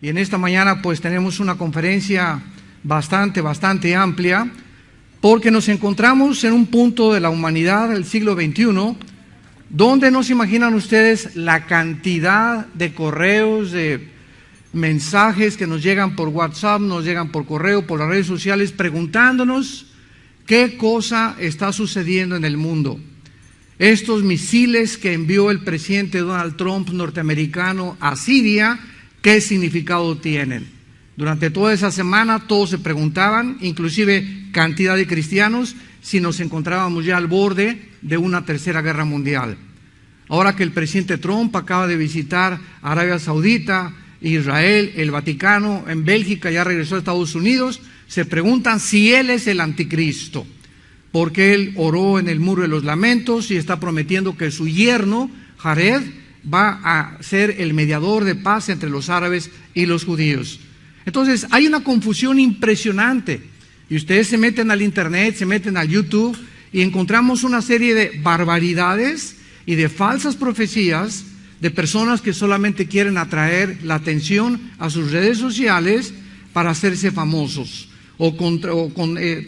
Y en esta mañana pues tenemos una conferencia bastante amplia, porque nos encontramos en un punto de la humanidad del siglo XXI donde no se imaginan ustedes la cantidad de correos, de mensajes que nos llegan por WhatsApp, nos llegan por correo, por las redes sociales, preguntándonos qué cosa está sucediendo en el mundo. Estos misiles que envió el presidente Donald Trump norteamericano a Siria, ¿qué significado tienen? Durante toda esa semana todos se preguntaban, inclusive cantidad de cristianos, si nos encontrábamos ya al borde de una tercera guerra mundial. Ahora que el presidente Trump acaba de visitar Arabia Saudita, Israel, el Vaticano, en Bélgica, ya regresó a Estados Unidos, se preguntan si él es el anticristo, porque él oró en el Muro de los Lamentos y está prometiendo que su yerno, Jared, va a ser el mediador de paz entre los árabes y los judíos. Entonces hay una confusión impresionante, y ustedes se meten al internet, se meten al YouTube y encontramos una serie de barbaridades y de falsas profecías de personas que solamente quieren atraer la atención a sus redes sociales para hacerse famosos o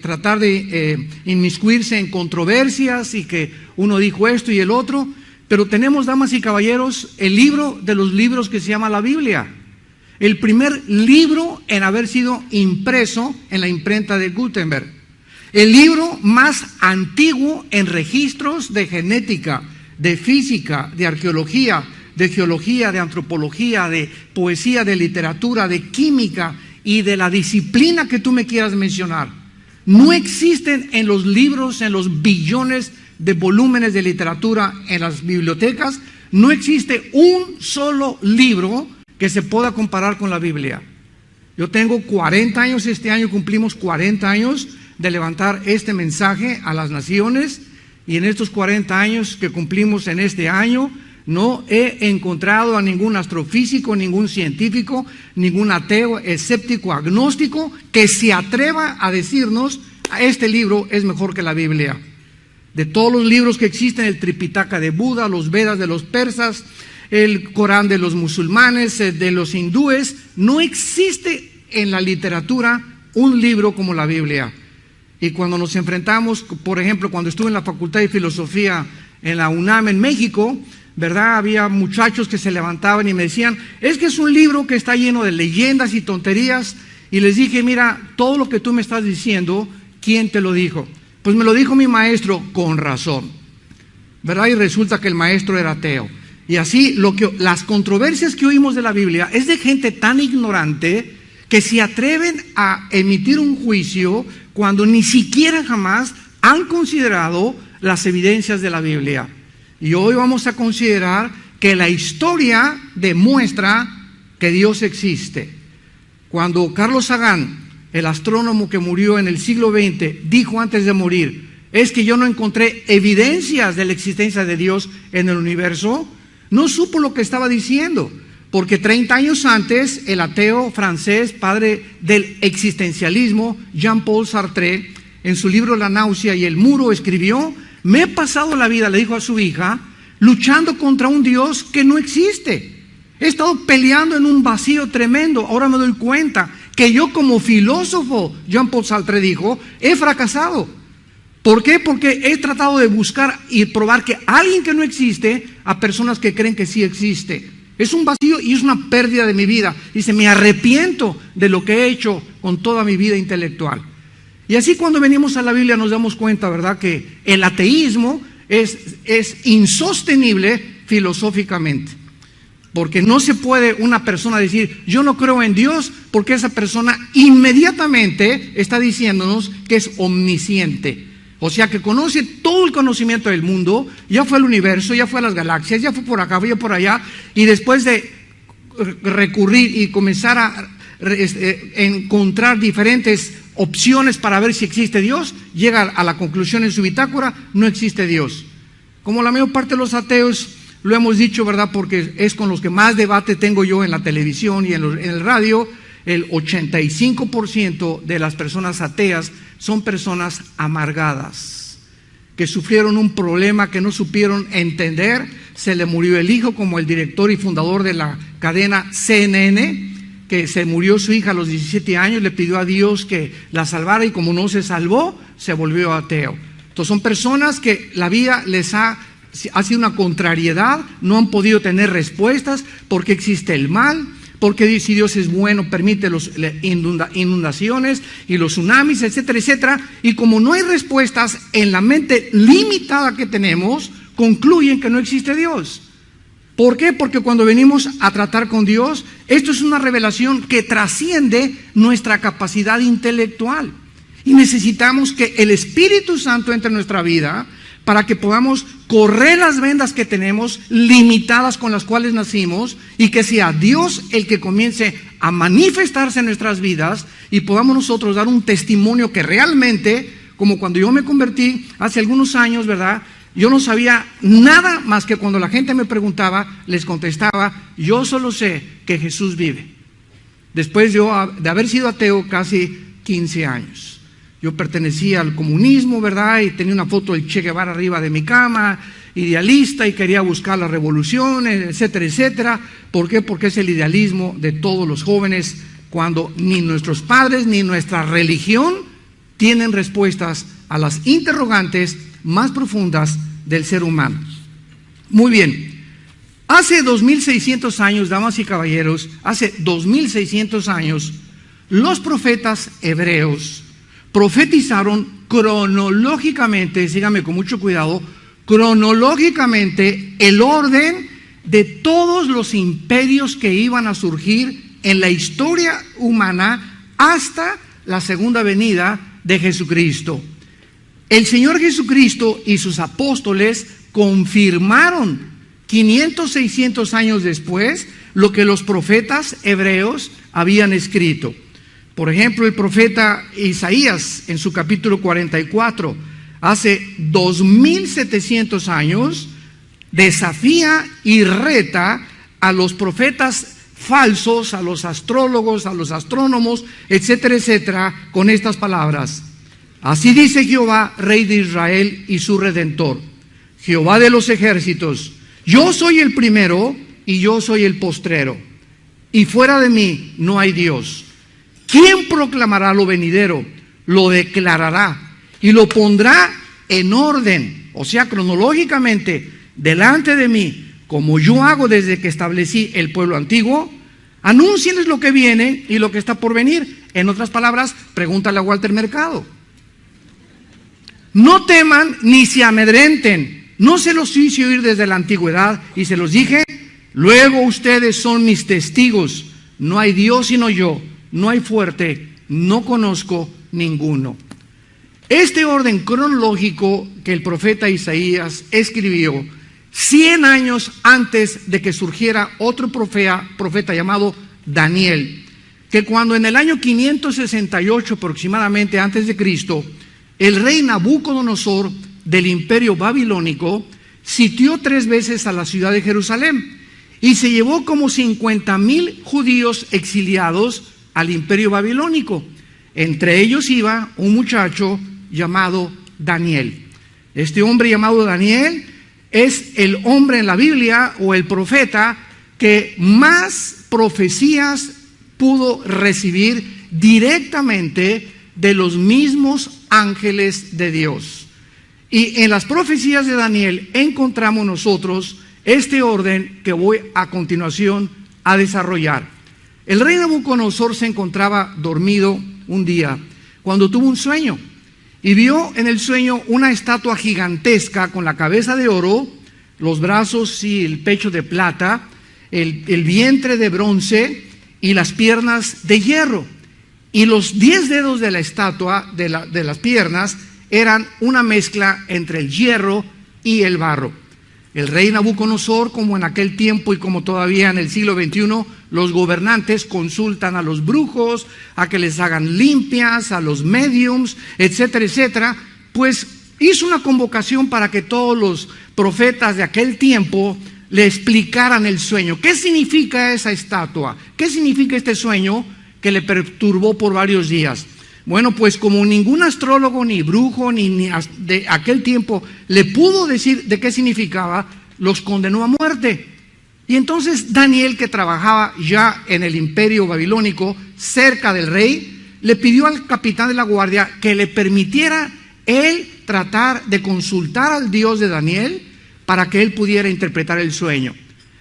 tratar de inmiscuirse en controversias y que uno dijo esto y el otro. Pero tenemos, damas y caballeros, el libro de los libros que se llama la Biblia, el primer libro en haber sido impreso en la imprenta de Gutenberg, el libro más antiguo en registros de genética, de física, de arqueología, de geología, de antropología, de poesía, de literatura, de química y de la disciplina que tú me quieras mencionar. No existen en los libros, en los billones de volúmenes de literatura en las bibliotecas, no existe un solo libro que se pueda comparar con la Biblia. Yo tengo 40 años, este año cumplimos 40 años de levantar este mensaje a las naciones, y en estos 40 años que cumplimos en este año, no he encontrado a ningún astrofísico, ningún científico, ningún ateo, escéptico, agnóstico, que se atreva a decirnos, este libro es mejor que la Biblia. De todos los libros que existen, el Tripitaka de Buda, los Vedas de los persas, el Corán de los musulmanes, de los hindúes, no existe en la literatura un libro como la Biblia. Y cuando nos enfrentamos, por ejemplo, cuando estuve en la Facultad de Filosofía en la UNAM en México, ¿verdad? Había muchachos que se levantaban y me decían, es que es un libro que está lleno de leyendas y tonterías. Y les dije, mira, todo lo que tú me estás diciendo, ¿quién te lo dijo? Pues me lo dijo mi maestro, con razón, ¿verdad? Y resulta que el maestro era ateo. Y así, las controversias que oímos de la Biblia es de gente tan ignorante que se atreven a emitir un juicio cuando ni siquiera jamás han considerado las evidencias de la Biblia. Y hoy vamos a considerar que la historia demuestra que Dios existe. Cuando Carlos Sagan, el astrónomo que murió en el siglo XX, dijo antes de morir, es que yo no encontré evidencias de la existencia de Dios en el universo, no supo lo que estaba diciendo, porque 30 años antes, el ateo francés, padre del existencialismo, Jean-Paul Sartre, en su libro La náusea y el muro, escribió, me he pasado la vida, le dijo a su hija, luchando contra un Dios que no existe. He estado peleando en un vacío tremendo. Ahora me doy cuenta que yo como filósofo, Jean-Paul Sartre dijo, he fracasado. ¿Por qué? Porque he tratado de buscar y probar que alguien que no existe a personas que creen que sí existe. Es un vacío y es una pérdida de mi vida. Dice, me arrepiento de lo que he hecho con toda mi vida intelectual. Y así cuando venimos a la Biblia nos damos cuenta, ¿verdad?, que el ateísmo es insostenible filosóficamente. Porque no se puede una persona decir, yo no creo en Dios, porque esa persona inmediatamente está diciéndonos que es omnisciente. O sea, que conoce todo el conocimiento del mundo, ya fue al universo, ya fue a las galaxias, ya fue por acá, ya por allá, y después de recurrir y comenzar a encontrar diferentes opciones para ver si existe Dios, llega a la conclusión en su bitácora, no existe Dios. Como la mayor parte de los ateos, lo hemos dicho, ¿verdad?, porque es con los que más debate tengo yo en la televisión y en el radio, el 85% de las personas ateas son personas amargadas, que sufrieron un problema que no supieron entender, se le murió el hijo, como el director y fundador de la cadena CNN, que se murió su hija a los 17 años, le pidió a Dios que la salvara y como no se salvó, se volvió ateo. Entonces son personas que la vida les ha sido una contrariedad, no han podido tener respuestas porque existe el mal, porque si Dios es bueno permite las inundaciones y los tsunamis, etcétera, etcétera, y como no hay respuestas en la mente limitada que tenemos, concluyen que no existe Dios. ¿Por qué? Porque cuando venimos a tratar con Dios, esto es una revelación que trasciende nuestra capacidad intelectual. Y necesitamos que el Espíritu Santo entre en nuestra vida para que podamos correr las vendas que tenemos, limitadas con las cuales nacimos, y que sea Dios el que comience a manifestarse en nuestras vidas y podamos nosotros dar un testimonio que realmente, como cuando yo me convertí hace algunos años, ¿verdad? Yo no sabía nada más que cuando la gente me preguntaba, les contestaba, yo solo sé que Jesús vive. Después yo de haber sido ateo casi 15 años. Yo pertenecía al comunismo, ¿verdad? Y tenía una foto del Che Guevara arriba de mi cama, idealista, y quería buscar la revolución, etcétera, etcétera. ¿Por qué? Porque es el idealismo de todos los jóvenes, cuando ni nuestros padres ni nuestra religión tienen respuestas a las interrogantes más profundas del ser humano. Muy bien. Hace 2600 años, damas y caballeros, hace 2600 años, los profetas hebreos profetizaron cronológicamente, síganme con mucho cuidado, cronológicamente el orden de todos los imperios que iban a surgir en la historia humana hasta la segunda venida de Jesucristo. El Señor Jesucristo y sus apóstoles confirmaron 500, 600 años después lo que los profetas hebreos habían escrito. Por ejemplo, el profeta Isaías en su capítulo 44, hace 2700 años, desafía y reta a los profetas falsos, a los astrólogos, a los astrónomos, etcétera, etcétera, con estas palabras. Así dice Jehová, Rey de Israel y su Redentor, Jehová de los ejércitos, yo soy el primero y yo soy el postrero, y fuera de mí no hay Dios. ¿Quién proclamará lo venidero? Lo declarará y lo pondrá en orden, o sea, cronológicamente, delante de mí, como yo hago desde que establecí el pueblo antiguo. Anúncienles lo que viene y lo que está por venir. En otras palabras, pregúntale a Walter Mercado. No teman ni se amedrenten. No se los hice oír desde la antigüedad y se los dije, luego ustedes son mis testigos. No hay Dios sino yo. No hay fuerte, no conozco ninguno. Este orden cronológico que el profeta Isaías escribió 100 años antes de que surgiera otro profeta llamado Daniel, que cuando en el año 568 aproximadamente antes de Cristo, el rey Nabucodonosor del imperio babilónico sitió 3 veces a la ciudad de Jerusalén y se llevó como 50,000 judíos exiliados al imperio babilónico. Entre ellos iba un muchacho llamado Daniel. Este hombre llamado Daniel es el hombre en la Biblia o el profeta que más profecías pudo recibir directamente de los mismos ángeles de Dios. Y en las profecías de Daniel encontramos nosotros este orden que voy a continuación a desarrollar. El rey Nabucodonosor se encontraba dormido un día cuando tuvo un sueño y vio en el sueño una estatua gigantesca con la cabeza de oro, los brazos y el pecho de plata, el vientre de bronce y las piernas de hierro. Y los 10 dedos de la estatua, de las piernas, eran una mezcla entre el hierro y el barro. El rey Nabucodonosor, como en aquel tiempo y como todavía en el siglo XXI, los gobernantes consultan a los brujos, a que les hagan limpias, a los mediums, etcétera, etcétera, pues hizo una convocación para que todos los profetas de aquel tiempo le explicaran el sueño. ¿Qué significa esa estatua? ¿Qué significa este sueño que le perturbó por varios días? Bueno, pues como ningún astrólogo, ni brujo, ni de aquel tiempo le pudo decir de qué significaba, los condenó a muerte. Y entonces Daniel, que trabajaba ya en el imperio babilónico, cerca del rey, le pidió al capitán de la guardia que le permitiera él tratar de consultar al Dios de Daniel para que él pudiera interpretar el sueño.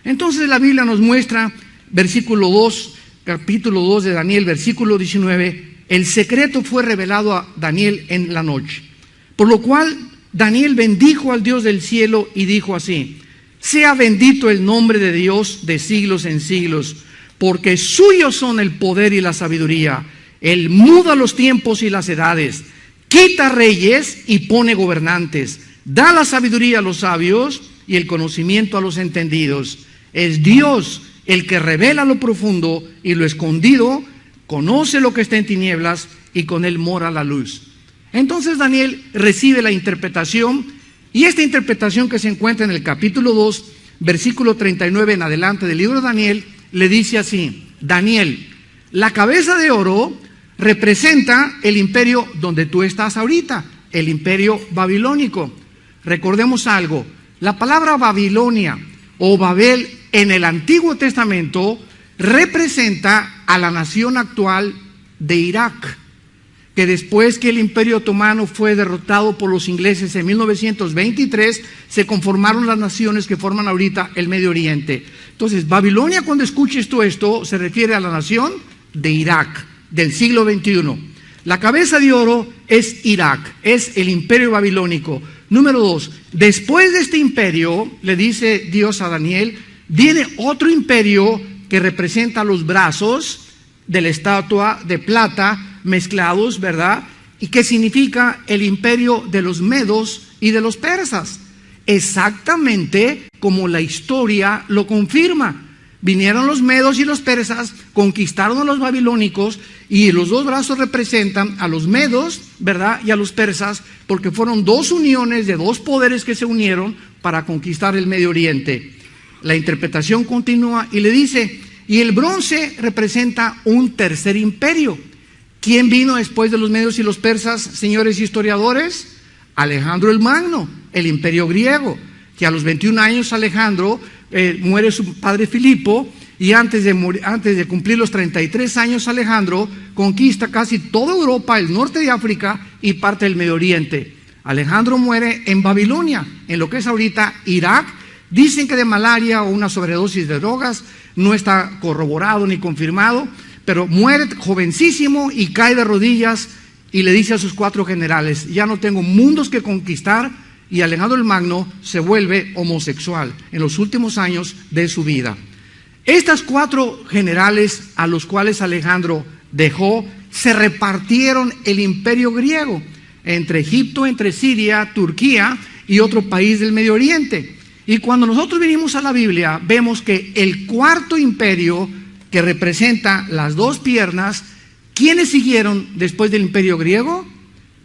Entonces la Biblia nos muestra, versículo 2, capítulo 2 de Daniel, versículo 19, el secreto fue revelado a Daniel en la noche. Por lo cual Daniel bendijo al Dios del cielo y dijo así: sea bendito el nombre de Dios de siglos en siglos, porque suyos son el poder y la sabiduría. Él muda los tiempos y las edades, quita reyes y pone gobernantes, da la sabiduría a los sabios y el conocimiento a los entendidos. Es Dios el que revela lo profundo y lo escondido, conoce lo que está en tinieblas y con él mora la luz. Entonces Daniel recibe la interpretación, y esta interpretación que se encuentra en el capítulo 2, versículo 39 en adelante del libro de Daniel, le dice así: Daniel, la cabeza de oro representa el imperio donde tú estás ahorita, el imperio babilónico. Recordemos algo, la palabra Babilonia o Babel en el Antiguo Testamento representa a la nación actual de Irak, que después que el Imperio Otomano fue derrotado por los ingleses en 1923, se conformaron las naciones que forman ahorita el Medio Oriente. Entonces, Babilonia, cuando escuches tú esto, se refiere a la nación de Irak, del siglo XXI. La cabeza de oro es Irak, es el imperio babilónico. Número 2, después de este imperio, le dice Dios a Daniel, viene otro imperio que representa los brazos de la estatua de plata mezclados, ¿verdad? Y que significa el imperio de los medos y de los persas. Exactamente como la historia lo confirma. Vinieron los medos y los persas, conquistaron a los babilónicos, y los dos brazos representan a los medos, ¿verdad? Y a los persas, porque fueron dos uniones de dos poderes que se unieron para conquistar el Medio Oriente. La interpretación continúa y le dice, y el bronce representa un tercer imperio. ¿Quién vino después de los medios y los persas, señores historiadores? Alejandro el Magno, el imperio griego, que a los 21 años Alejandro muere su padre Filipo, y antes de cumplir los 33 años Alejandro conquista casi toda Europa, el norte de África y parte del Medio Oriente. Alejandro muere en Babilonia, en lo que es ahorita Irak. Dicen que de malaria o una sobredosis de drogas, no está corroborado ni confirmado, pero muere jovencísimo y cae de rodillas y le dice a sus 4 generales: ya no tengo mundos que conquistar, y Alejandro el Magno se vuelve homosexual en los últimos años de su vida. Estas 4 generales a los cuales Alejandro dejó, se repartieron el imperio griego entre Egipto, entre Siria, Turquía y otro país del Medio Oriente. Y cuando nosotros venimos a la Biblia, vemos que el 4.º imperio, que representa las 2 piernas, ¿quiénes siguieron después del imperio griego?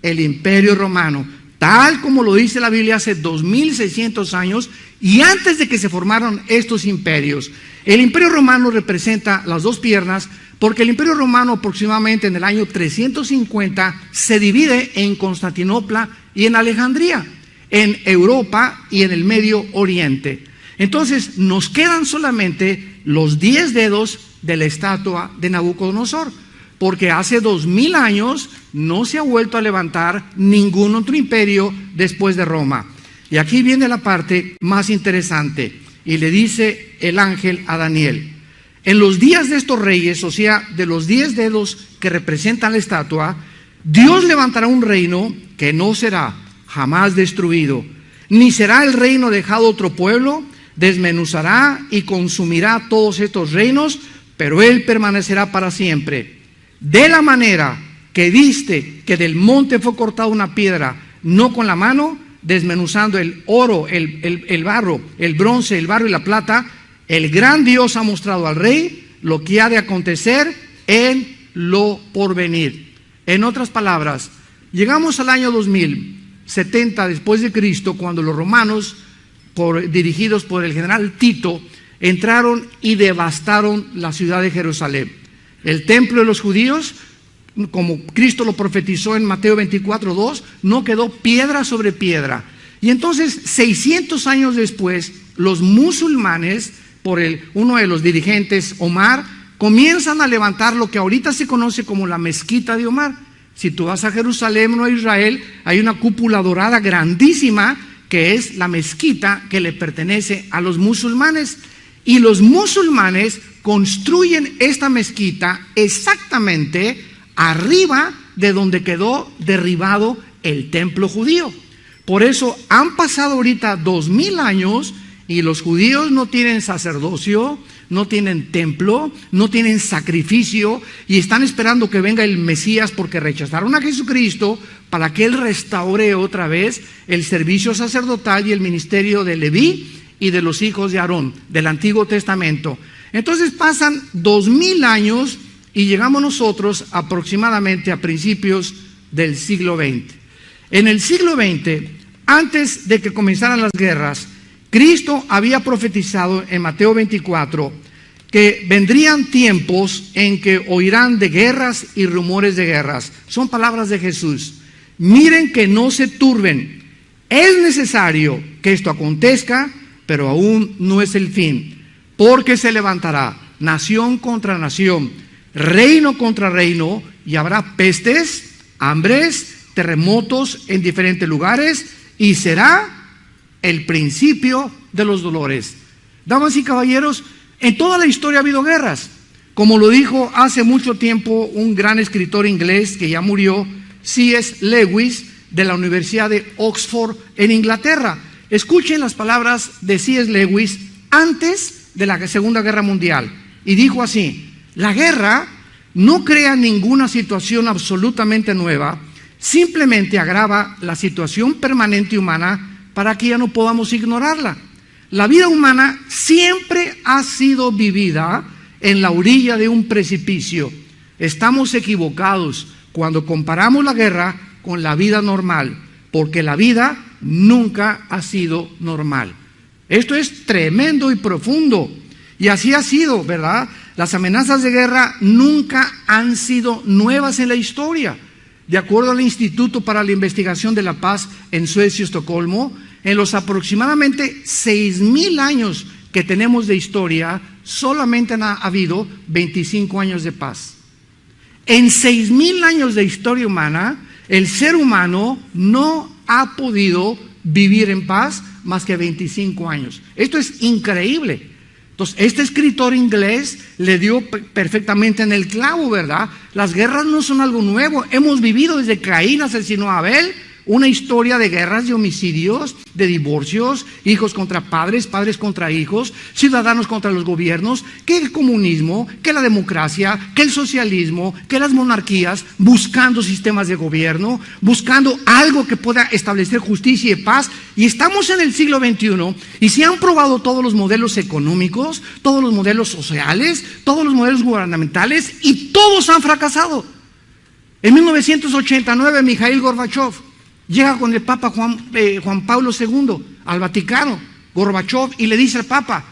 El imperio romano, tal como lo dice la Biblia hace 2600 años y antes de que se formaron estos imperios. El imperio romano representa las 2 piernas porque el imperio romano aproximadamente en el año 350 se divide en Constantinopla y en Alejandría, en Europa y en el Medio Oriente. Entonces nos quedan solamente los 10 dedos de la estatua de Nabucodonosor, porque hace 2000 años no se ha vuelto a levantar ningún otro imperio después de Roma. Y aquí viene la parte más interesante, y le dice el ángel a Daniel: en los días de estos reyes, o sea, de los 10 dedos que representan la estatua, Dios levantará un reino que no será jamás destruido, ni será el reino dejado a otro pueblo. Desmenuzará y consumirá todos estos reinos, pero él permanecerá para siempre. De la manera que viste que del monte fue cortada una piedra, no con la mano, desmenuzando el oro, el barro, el bronce, el barro y la plata, el gran Dios ha mostrado al rey lo que ha de acontecer en lo porvenir. En otras palabras, llegamos al año 2070 después de Cristo, cuando los romanos, dirigidos por el general Tito, entraron y devastaron la ciudad de Jerusalén. El templo de los judíos, como Cristo lo profetizó en Mateo 24:2, no quedó piedra sobre piedra. Y entonces, 600 años después, los musulmanes, por uno de los dirigentes, Omar, comienzan a levantar lo que ahorita se conoce como la mezquita de Omar. Si tú vas a Jerusalén o a Israel, hay una cúpula dorada grandísima que es la mezquita que le pertenece a los musulmanes. Y los musulmanes construyen esta mezquita exactamente arriba de donde quedó derribado el templo judío. Por eso han pasado ahorita 2000 años y los judíos no tienen sacerdocio, no tienen templo, no tienen sacrificio y están esperando que venga el Mesías porque rechazaron a Jesucristo para que Él restaure otra vez el servicio sacerdotal y el ministerio de Leví y de los hijos de Aarón, del Antiguo Testamento. Entonces pasan 2000 años y llegamos nosotros aproximadamente a principios del siglo XX. En el siglo XX, antes de que comenzaran las guerras, Cristo había profetizado en Mateo 24 que vendrían tiempos en que oirán de guerras y rumores de guerras. Son palabras de Jesús. Miren que no se turben. Es necesario que esto acontezca, pero aún no es el fin, porque se levantará nación contra nación, reino contra reino, y habrá pestes, hambres, terremotos en diferentes lugares, y será el principio de los dolores. Damas y caballeros, en toda la historia ha habido guerras. Como lo dijo hace mucho tiempo un gran escritor inglés que ya murió, C.S. Lewis, de la Universidad de Oxford en Inglaterra. Escuchen las palabras de C.S. Lewis antes de la Segunda Guerra Mundial. Y dijo así: la guerra no crea ninguna situación absolutamente nueva, simplemente agrava la situación permanente humana para que ya no podamos ignorarla. La vida humana siempre ha sido vivida en la orilla de un precipicio. Estamos equivocados cuando comparamos la guerra con la vida normal, porque la vida nunca ha sido normal. Esto es tremendo y profundo, y así ha sido, ¿verdad? Las amenazas de guerra nunca han sido nuevas en la historia. De acuerdo al Instituto para la Investigación de la Paz en Suecia y Estocolmo, en los aproximadamente 6000 años que tenemos de historia, solamente ha habido 25 años de paz. En 6000 años de historia humana, el ser humano no ha podido vivir en paz más que 25 años. Esto es increíble. Entonces, este escritor inglés le dio perfectamente en el clavo, ¿verdad? Las guerras no son algo nuevo. Hemos vivido desde Caín asesinó a Abel, una historia de guerras, de homicidios, de divorcios, hijos contra padres, padres contra hijos, ciudadanos contra los gobiernos, que el comunismo, que la democracia, que el socialismo, que las monarquías, buscando sistemas de gobierno, buscando algo que pueda establecer justicia y paz. Y estamos en el siglo XXI y se han probado todos los modelos económicos, todos los modelos sociales, todos los modelos gubernamentales, y todos han fracasado. En 1989, Mikhail Gorbachev llega con el Papa Juan Pablo II al Vaticano, Gorbachev, y le dice al Papa: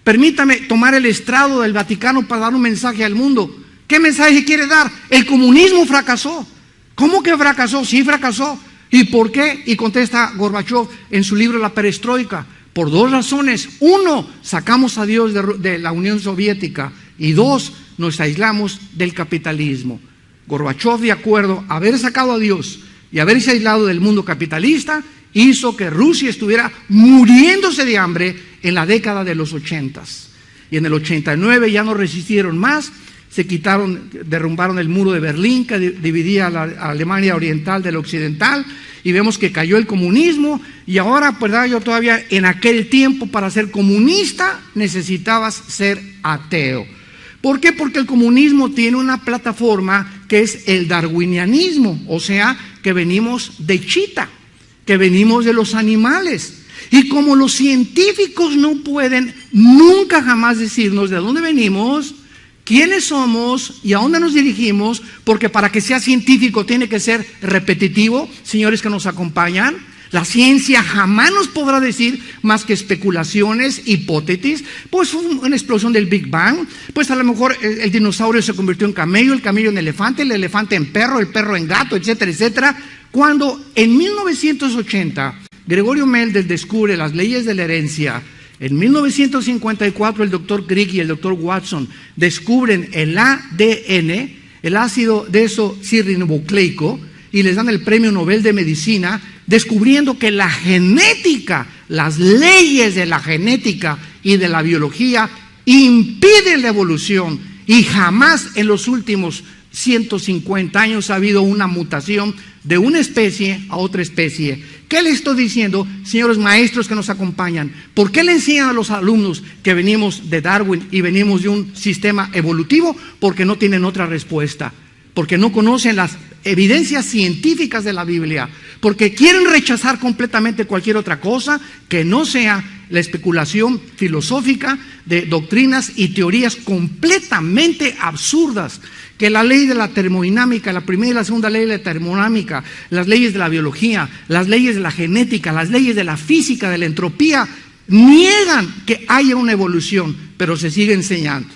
permítame tomar el estrado del Vaticano para dar un mensaje al mundo. ¿Qué mensaje quiere dar? El comunismo fracasó. ¿Cómo que fracasó? Sí, fracasó. ¿Y por qué? Y contesta Gorbachev en su libro La Perestroika: por dos razones. Uno, sacamos a Dios de la Unión Soviética, y dos, nos aislamos del capitalismo. Gorbachev, de acuerdo a haber sacado a Dios y haberse aislado del mundo capitalista, hizo que Rusia estuviera muriéndose de hambre en la década de los 80s. Y en el 89 ya no resistieron más, se derrumbaron el muro de Berlín que dividía a la Alemania oriental de la occidental, y vemos que cayó el comunismo. Y ahora, ¿verdad? Yo todavía en aquel tiempo, para ser comunista necesitabas ser ateo. ¿Por qué? Porque el comunismo tiene una plataforma que es el darwinianismo, o sea, que venimos de chita, que venimos de los animales. Y como los científicos no pueden nunca jamás decirnos de dónde venimos, quiénes somos y a dónde nos dirigimos, porque para que sea científico tiene que ser repetitivo, señores que nos acompañan, la ciencia jamás nos podrá decir más que especulaciones, hipótesis. Pues fue una explosión del Big Bang, pues a lo mejor el dinosaurio se convirtió en camello, el camello en elefante, el elefante en perro, el perro en gato, etcétera, etcétera. Cuando en 1980 Gregorio Mendel descubre las leyes de la herencia, En 1954 el doctor Crick y el doctor Watson descubren el ADN, el ácido desoxirribonucleico, y les dan el premio Nobel de Medicina, descubriendo que la genética, las leyes de la genética y de la biología impiden la evolución, y jamás en los últimos 150 años ha habido una mutación de una especie a otra especie. ¿Qué le estoy diciendo, señores maestros que nos acompañan? ¿Por qué le enseñan a los alumnos que venimos de Darwin y venimos de un sistema evolutivo? Porque no tienen otra respuesta, porque no conocen las evidencias científicas de la Biblia, porque quieren rechazar completamente cualquier otra cosa que no sea la especulación filosófica de doctrinas y teorías completamente absurdas, que la ley de la termodinámica, la primera y la segunda ley de la termodinámica, las leyes de la biología, las leyes de la genética, las leyes de la física, de la entropía, niegan que haya una evolución, pero se sigue enseñando.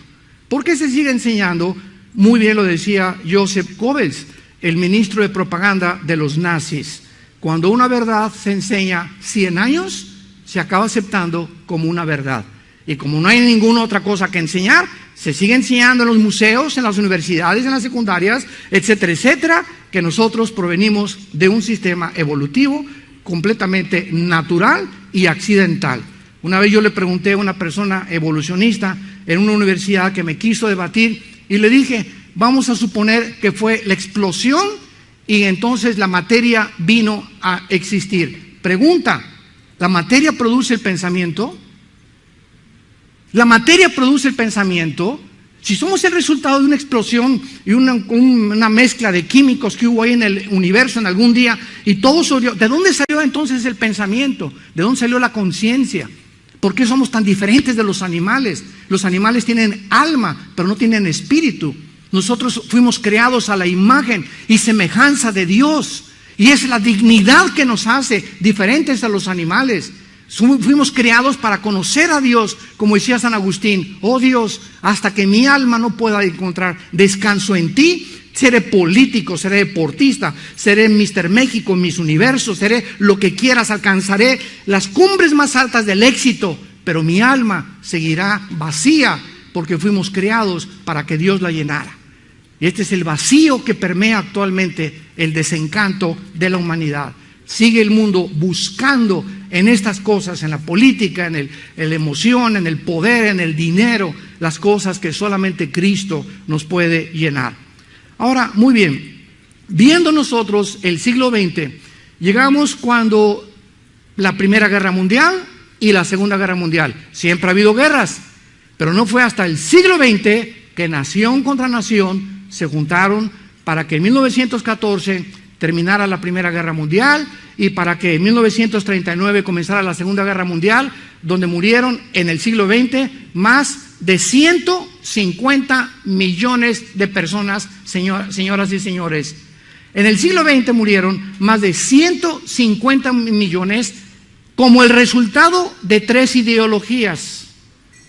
¿Por qué se sigue enseñando? Muy bien lo decía Joseph Goebbels, el ministro de propaganda de los nazis. Cuando una verdad se enseña 100 años, se acaba aceptando como una verdad. Y como no hay ninguna otra cosa que enseñar, se sigue enseñando en los museos, en las universidades, en las secundarias, etcétera, etcétera, que nosotros provenimos de un sistema evolutivo completamente natural y accidental. Una vez yo le pregunté a una persona evolucionista en una universidad que me quiso debatir y le dije, vamos a suponer que fue la explosión y entonces la materia vino a existir. Pregunta, ¿la materia produce el pensamiento? La materia produce el pensamiento. Si somos el resultado de una explosión y una mezcla de químicos que hubo ahí en el universo en algún día y todo salió, ¿de dónde salió entonces el pensamiento? ¿De dónde salió la conciencia? ¿Por qué somos tan diferentes de los animales? Los animales tienen alma, pero no tienen espíritu. Nosotros fuimos creados a la imagen y semejanza de Dios, y es la dignidad que nos hace diferentes a los animales. Fuimos creados para conocer a Dios, como decía San Agustín: oh Dios, hasta que mi alma no pueda encontrar descanso en ti, seré político, seré deportista, seré Mr. México, Miss Universo, seré lo que quieras, alcanzaré las cumbres más altas del éxito, pero mi alma seguirá vacía, porque fuimos creados para que Dios la llenara. Y este es el vacío que permea actualmente el desencanto de la humanidad. Sigue el mundo buscando en estas cosas, en la política, en la emoción, en el poder, en el dinero, las cosas que solamente Cristo nos puede llenar. Ahora, muy bien, viendo nosotros el siglo XX, llegamos cuando la Primera Guerra Mundial y la Segunda Guerra Mundial. Siempre ha habido guerras, pero no fue hasta el siglo XX que nación contra nación se juntaron para que en 1914 terminara la Primera Guerra Mundial y para que en 1939 comenzara la Segunda Guerra Mundial, donde murieron en el siglo XX más de 150 millones de personas, señoras y señores. En el siglo XX murieron más de 150 millones como el resultado de tres ideologías.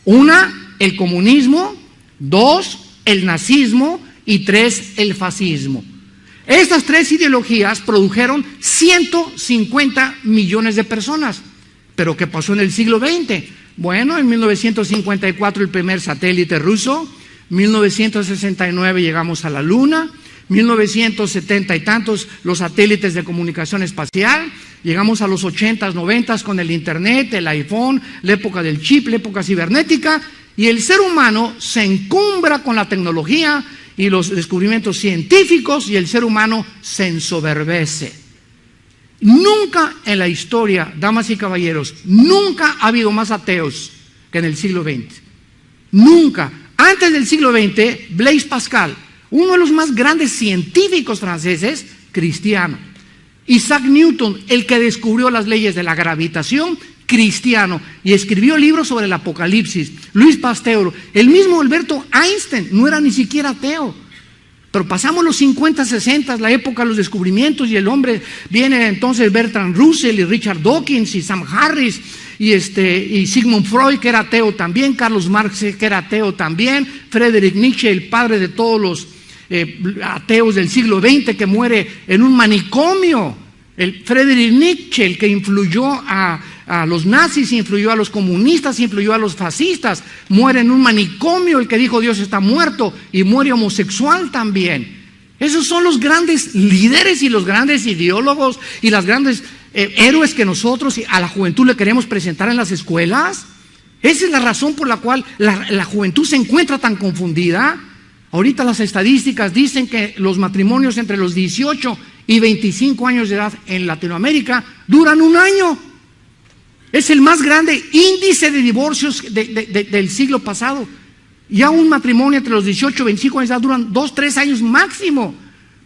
Una, el comunismo; dos, el nazismo; y tres, el fascismo. Estas tres ideologías produjeron 150 millones de personas. ¿Pero qué pasó en el siglo XX? Bueno, en 1954 el primer satélite ruso, 1969 llegamos a la Luna, 1970 y tantos los satélites de comunicación espacial, llegamos a los 80s, 90s con el internet, el iPhone, la época del chip, la época cibernética, y el ser humano se encumbra con la tecnología y los descubrimientos científicos, y el ser humano se ensoberbece. Nunca en la historia, damas y caballeros, nunca ha habido más ateos que en el siglo XX. Nunca. Antes del siglo XX, Blaise Pascal, uno de los más grandes científicos franceses, cristiano. Isaac Newton, el que descubrió las leyes de la gravitación, cristiano, y escribió libros sobre el Apocalipsis. Luis Pasteur, el mismo Alberto Einstein, no era ni siquiera ateo. Pero pasamos los 50, 60, la época de los descubrimientos, y el hombre viene entonces Bertrand Russell y Richard Dawkins y Sam Harris y Sigmund Freud, que era ateo también, Carlos Marx, que era ateo también, Friedrich Nietzsche, el padre de todos los ateos del siglo XX, que muere en un manicomio. El Friedrich Nietzsche, el que influyó a a los nazis, influyó a los comunistas, influyó a los fascistas. Muere en un manicomio el que dijo Dios está muerto, y muere homosexual también. Esos son los grandes líderes y los grandes ideólogos y los grandes héroes que nosotros a la juventud le queremos presentar en las escuelas. Esa es la razón por la cual la juventud se encuentra tan confundida. Ahorita las estadísticas dicen que los matrimonios entre los 18 y 25 años de edad en Latinoamérica duran un año. Es el más grande índice de divorcios del siglo pasado. Ya un matrimonio entre los 18 y 25 años de edad duran 2-3 años máximo.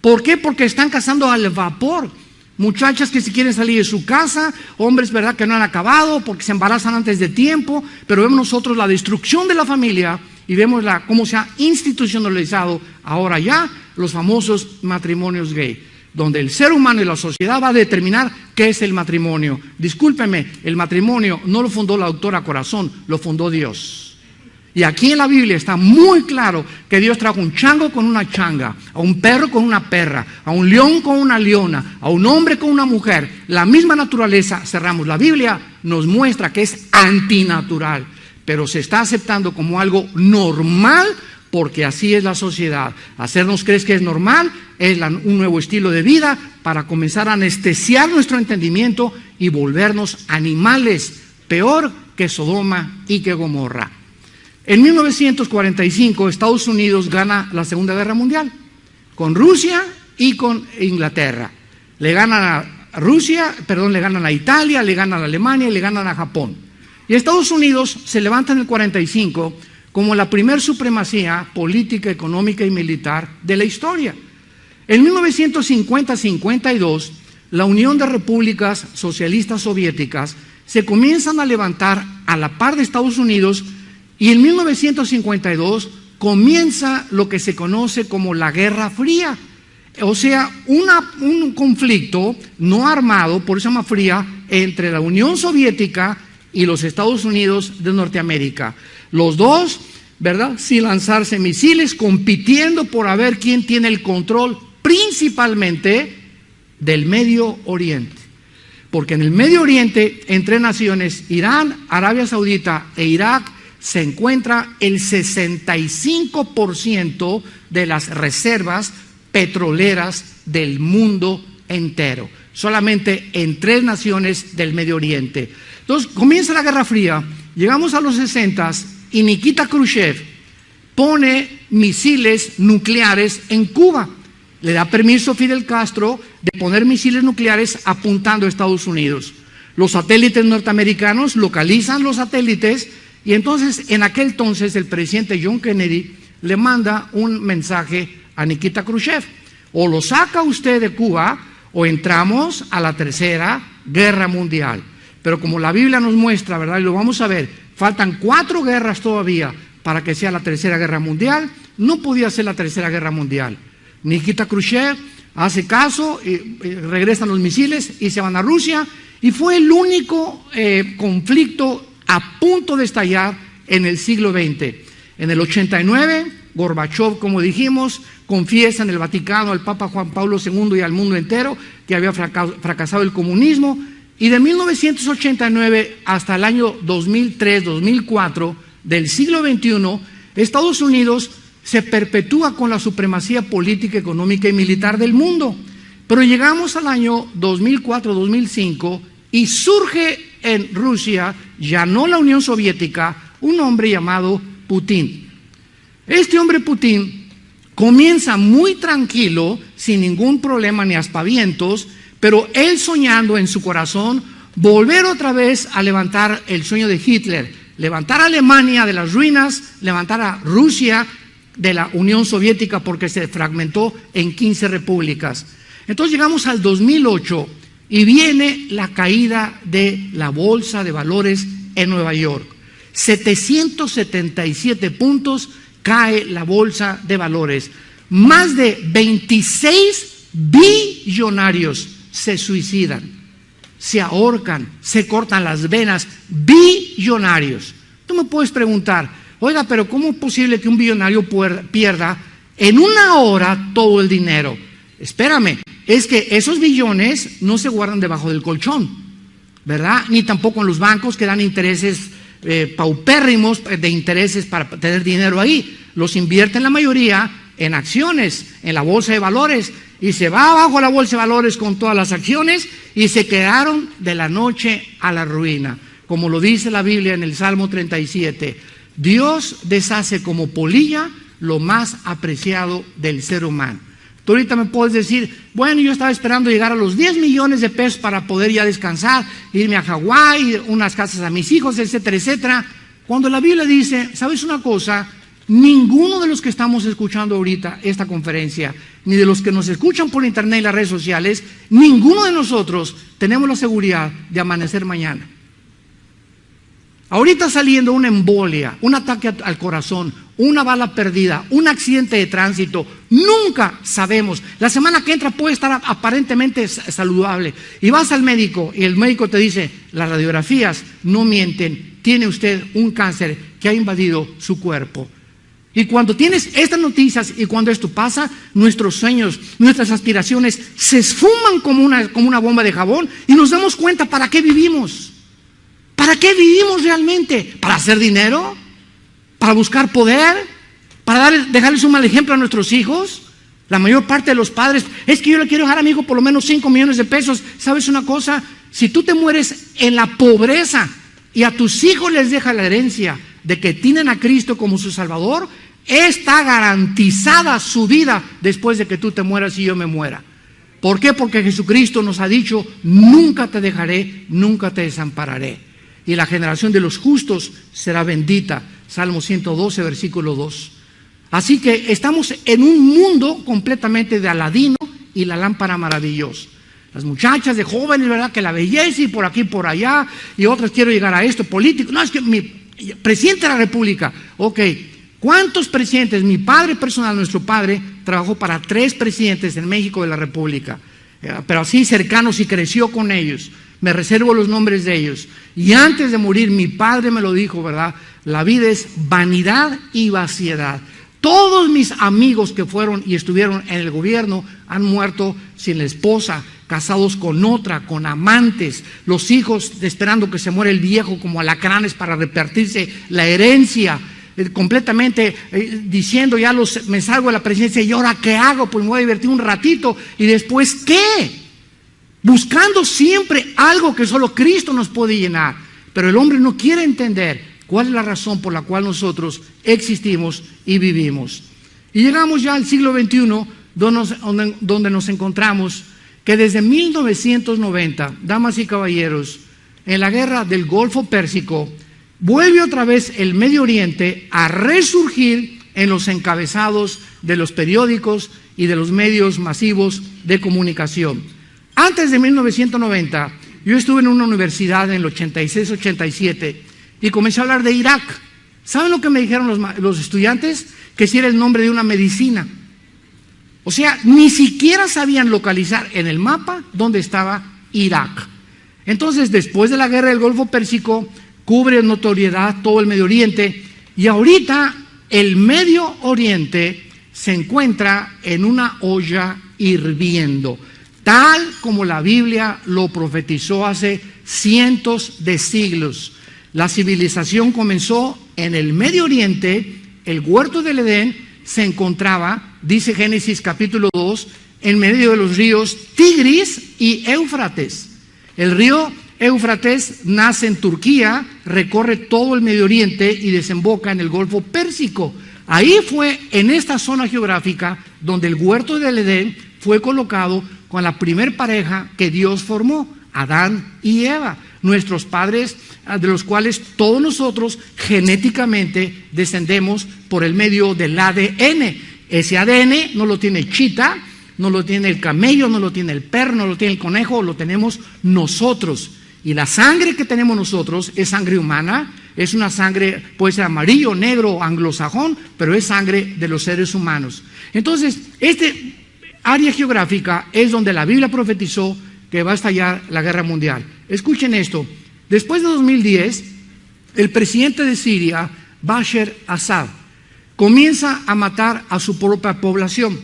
¿Por qué? Porque están casando al vapor. Muchachas que se quieren salir de su casa, hombres, ¿verdad?, que no han acabado porque se embarazan antes de tiempo, pero vemos nosotros la destrucción de la familia y vemos cómo se ha institucionalizado ahora ya los famosos matrimonios gay, donde el ser humano y la sociedad va a determinar qué es el matrimonio. Discúlpeme, el matrimonio no lo fundó la doctora Corazón, lo fundó Dios. Y aquí en la Biblia está muy claro que Dios trajo un chango con una changa, a un perro con una perra, a un león con una leona, a un hombre con una mujer. La misma naturaleza, cerramos. La Biblia nos muestra que es antinatural, pero se está aceptando como algo normal porque así es la sociedad. Hacernos creer que es normal es un nuevo estilo de vida para comenzar a anestesiar nuestro entendimiento y volvernos animales, peor que Sodoma y que Gomorra. En 1945 Estados Unidos gana la Segunda Guerra Mundial con Rusia y con Inglaterra. Le ganan a Rusia, le ganan a Italia, le ganan a Alemania y le ganan a Japón. Y Estados Unidos se levanta en el 45 como la primer supremacía política, económica y militar de la historia. En 1950-52, la Unión de Repúblicas Socialistas Soviéticas se comienzan a levantar a la par de Estados Unidos. Y en 1952 comienza lo que se conoce como la Guerra Fría, o sea, un conflicto no armado, por eso se llama fría, entre la Unión Soviética y los Estados Unidos de Norteamérica. Los dos, ¿verdad?, sin lanzarse misiles, compitiendo por a ver quién tiene el control principalmente del Medio Oriente. Porque en el Medio Oriente, entre naciones, Irán, Arabia Saudita e Irak, se encuentra el 65% de las reservas petroleras del mundo entero, solamente en 3 naciones del Medio Oriente. Entonces comienza la Guerra Fría, llegamos a los 60s y Nikita Khrushchev pone misiles nucleares en Cuba. Le da permiso a Fidel Castro de poner misiles nucleares apuntando a Estados Unidos. Los satélites norteamericanos localizan los satélites. Y entonces, en aquel entonces, el presidente John Kennedy le manda un mensaje a Nikita Khrushchev: o lo saca usted de Cuba o entramos a la Tercera Guerra Mundial. Pero como la Biblia nos muestra, ¿verdad?, y lo vamos a ver, faltan 4 guerras todavía para que sea la Tercera Guerra Mundial. No podía ser la Tercera Guerra Mundial. Nikita Khrushchev hace caso, regresan los misiles y se van a Rusia, y fue el único conflicto a punto de estallar en el siglo XX. En el 89, Gorbachev, como dijimos, confiesa en el Vaticano al Papa Juan Pablo II y al mundo entero que había fracasado el comunismo, y de 1989 hasta el año 2003-2004 del siglo XXI, Estados Unidos se perpetúa con la supremacía política, económica y militar del mundo. Pero llegamos al año 2004-2005 y surge en Rusia, ya no la Unión Soviética, un hombre llamado Putin. Este hombre Putin comienza muy tranquilo, sin ningún problema ni aspavientos, pero él soñando en su corazón volver otra vez a levantar el sueño de Hitler, levantar a Alemania de las ruinas, levantar a Rusia de la Unión Soviética, porque se fragmentó en 15 repúblicas. Entonces llegamos al 2008 y viene la caída de la bolsa de valores en Nueva York. 777 puntos cae la bolsa de valores. Más de 26 billonarios se suicidan, se ahorcan, se cortan las venas. Billonarios. Tú me puedes preguntar: oiga, pero ¿cómo es posible que un billonario pierda en una hora todo el dinero? Espérame, es que esos billones no se guardan debajo del colchón. ¿verdad? Ni tampoco en los bancos que dan intereses paupérrimos de intereses para tener dinero ahí. Los invierten la mayoría en acciones, en la bolsa de valores, y se va abajo la bolsa de valores con todas las acciones y se quedaron de la noche a la ruina. Como lo dice la Biblia en el Salmo 37, Dios deshace como polilla lo más apreciado del ser humano. Tú ahorita me puedes decir, bueno, yo estaba esperando llegar a los 10 millones de pesos para poder ya descansar, irme a Hawái, unas casas a mis hijos, etcétera, etcétera. Cuando la Biblia dice, ¿sabes una cosa? Ninguno de los que estamos escuchando ahorita esta conferencia, ni de los que nos escuchan por internet y las redes sociales, ninguno de nosotros tenemos la seguridad de amanecer mañana. Ahorita saliendo una embolia, un ataque al corazón, una bala perdida, un accidente de tránsito, nunca sabemos. La semana que entra puede estar aparentemente saludable y vas al médico y el médico te dice, las radiografías no mienten, tiene usted un cáncer que ha invadido su cuerpo. Y cuando tienes estas noticias y cuando esto pasa, nuestros sueños, nuestras aspiraciones se esfuman como una bomba de jabón y nos damos cuenta para qué vivimos. ¿Para qué vivimos realmente? ¿Para hacer dinero? ¿Para buscar poder? ¿Para dejarles un mal ejemplo a nuestros hijos? La mayor parte de los padres, es que yo le quiero dejar a mi hijo por lo menos 5 millones de pesos. ¿Sabes una cosa? Si tú te mueres en la pobreza y a tus hijos les dejas la herencia de que tienen a Cristo como su Salvador, está garantizada su vida después de que tú te mueras y yo me muera. ¿Por qué? Porque Jesucristo nos ha dicho, nunca te dejaré, nunca te desampararé. Y la generación de los justos será bendita. Salmo 112, versículo 2. Así que estamos en un mundo completamente de Aladino y la lámpara maravillosa. Las muchachas de jóvenes, ¿verdad? Que la belleza y por aquí, por allá, y otras quiero llegar a esto, político. No, es que mi presidente de la República. Ok, ¿cuántos presidentes? Mi padre personal, nuestro padre, trabajó para 3 presidentes en México de la República, pero así cercanos y creció con ellos. Me reservo los nombres de ellos. Y antes de morir, mi padre me lo dijo, ¿verdad? La vida es vanidad y vaciedad. Todos mis amigos que fueron y estuvieron en el gobierno han muerto sin la esposa, casados con otra, con amantes, los hijos esperando que se muera el viejo como alacranes para repartirse la herencia, completamente diciendo ya me salgo de la presidencia y ahora ¿qué hago? Pues me voy a divertir un ratito y después ¿qué? Buscando siempre algo que solo Cristo nos puede llenar, pero el hombre no quiere entender cuál es la razón por la cual nosotros existimos y vivimos. Y llegamos ya al siglo XXI, donde nos encontramos que desde 1990, damas y caballeros, en la guerra del Golfo Pérsico, vuelve otra vez el Medio Oriente a resurgir en los encabezados de los periódicos y de los medios masivos de comunicación. Antes de 1990, yo estuve en una universidad en el 86-87 y comencé a hablar de Irak. ¿Saben lo que me dijeron los estudiantes? Que si era el nombre de una medicina. O sea, ni siquiera sabían localizar en el mapa dónde estaba Irak. Entonces, después de la guerra del Golfo Pérsico, cubre notoriedad todo el Medio Oriente y ahorita el Medio Oriente se encuentra en una olla hirviendo, tal como la Biblia lo profetizó hace cientos de siglos. La civilización comenzó en el Medio Oriente, el huerto del Edén se encontraba, dice Génesis capítulo 2, en medio de los ríos Tigris y Éufrates. El río Éufrates nace en Turquía, recorre todo el Medio Oriente y desemboca en el Golfo Pérsico. Ahí fue, en esta zona geográfica, donde el huerto del Edén fue colocado con la primer pareja que Dios formó, Adán y Eva, nuestros padres, de los cuales todos nosotros genéticamente descendemos por el medio del ADN. Ese ADN no lo tiene chita, no lo tiene el camello, no lo tiene el perro, no lo tiene el conejo, lo tenemos nosotros. Y la sangre que tenemos nosotros es sangre humana, es una sangre, puede ser amarillo, negro, anglosajón, pero es sangre de los seres humanos. Entonces, este área geográfica es donde la Biblia profetizó que va a estallar la guerra mundial. Escuchen esto, después de 2010, el presidente de Siria, Bashar Assad, comienza a matar a su propia población.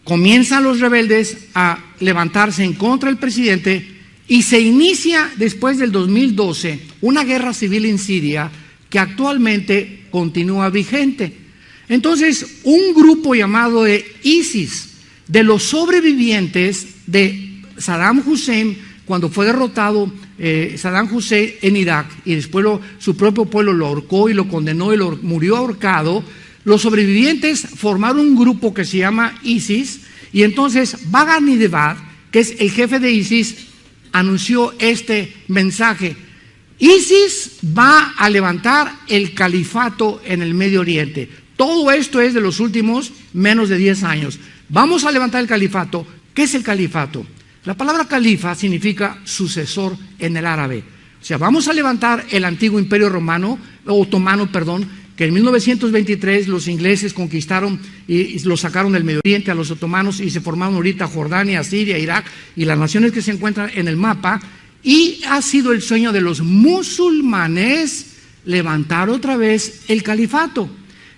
Comienzan los rebeldes a levantarse en contra del presidente Y se inicia después del 2012 una guerra civil en Siria que actualmente continúa vigente. Entonces, un grupo llamado de ISIS, de los sobrevivientes de Saddam Hussein, cuando fue derrotado Saddam Hussein en Irak, y después su propio pueblo lo ahorcó y lo condenó y murió ahorcado, los sobrevivientes formaron un grupo que se llama ISIS, y entonces Baghdadi Debad, que es el jefe de ISIS, anunció este mensaje: ISIS va a levantar el califato en el Medio Oriente. Todo esto es de los últimos menos de 10 años. Vamos a levantar el califato. ¿Qué es el califato? La palabra califa significa sucesor en el árabe. O sea, vamos a levantar el antiguo imperio otomano, que en 1923 los ingleses conquistaron y lo sacaron del Medio Oriente a los otomanos, y se formaron ahorita Jordania, Siria, Irak y las naciones que se encuentran en el mapa. Y ha sido el sueño de los musulmanes levantar otra vez el califato.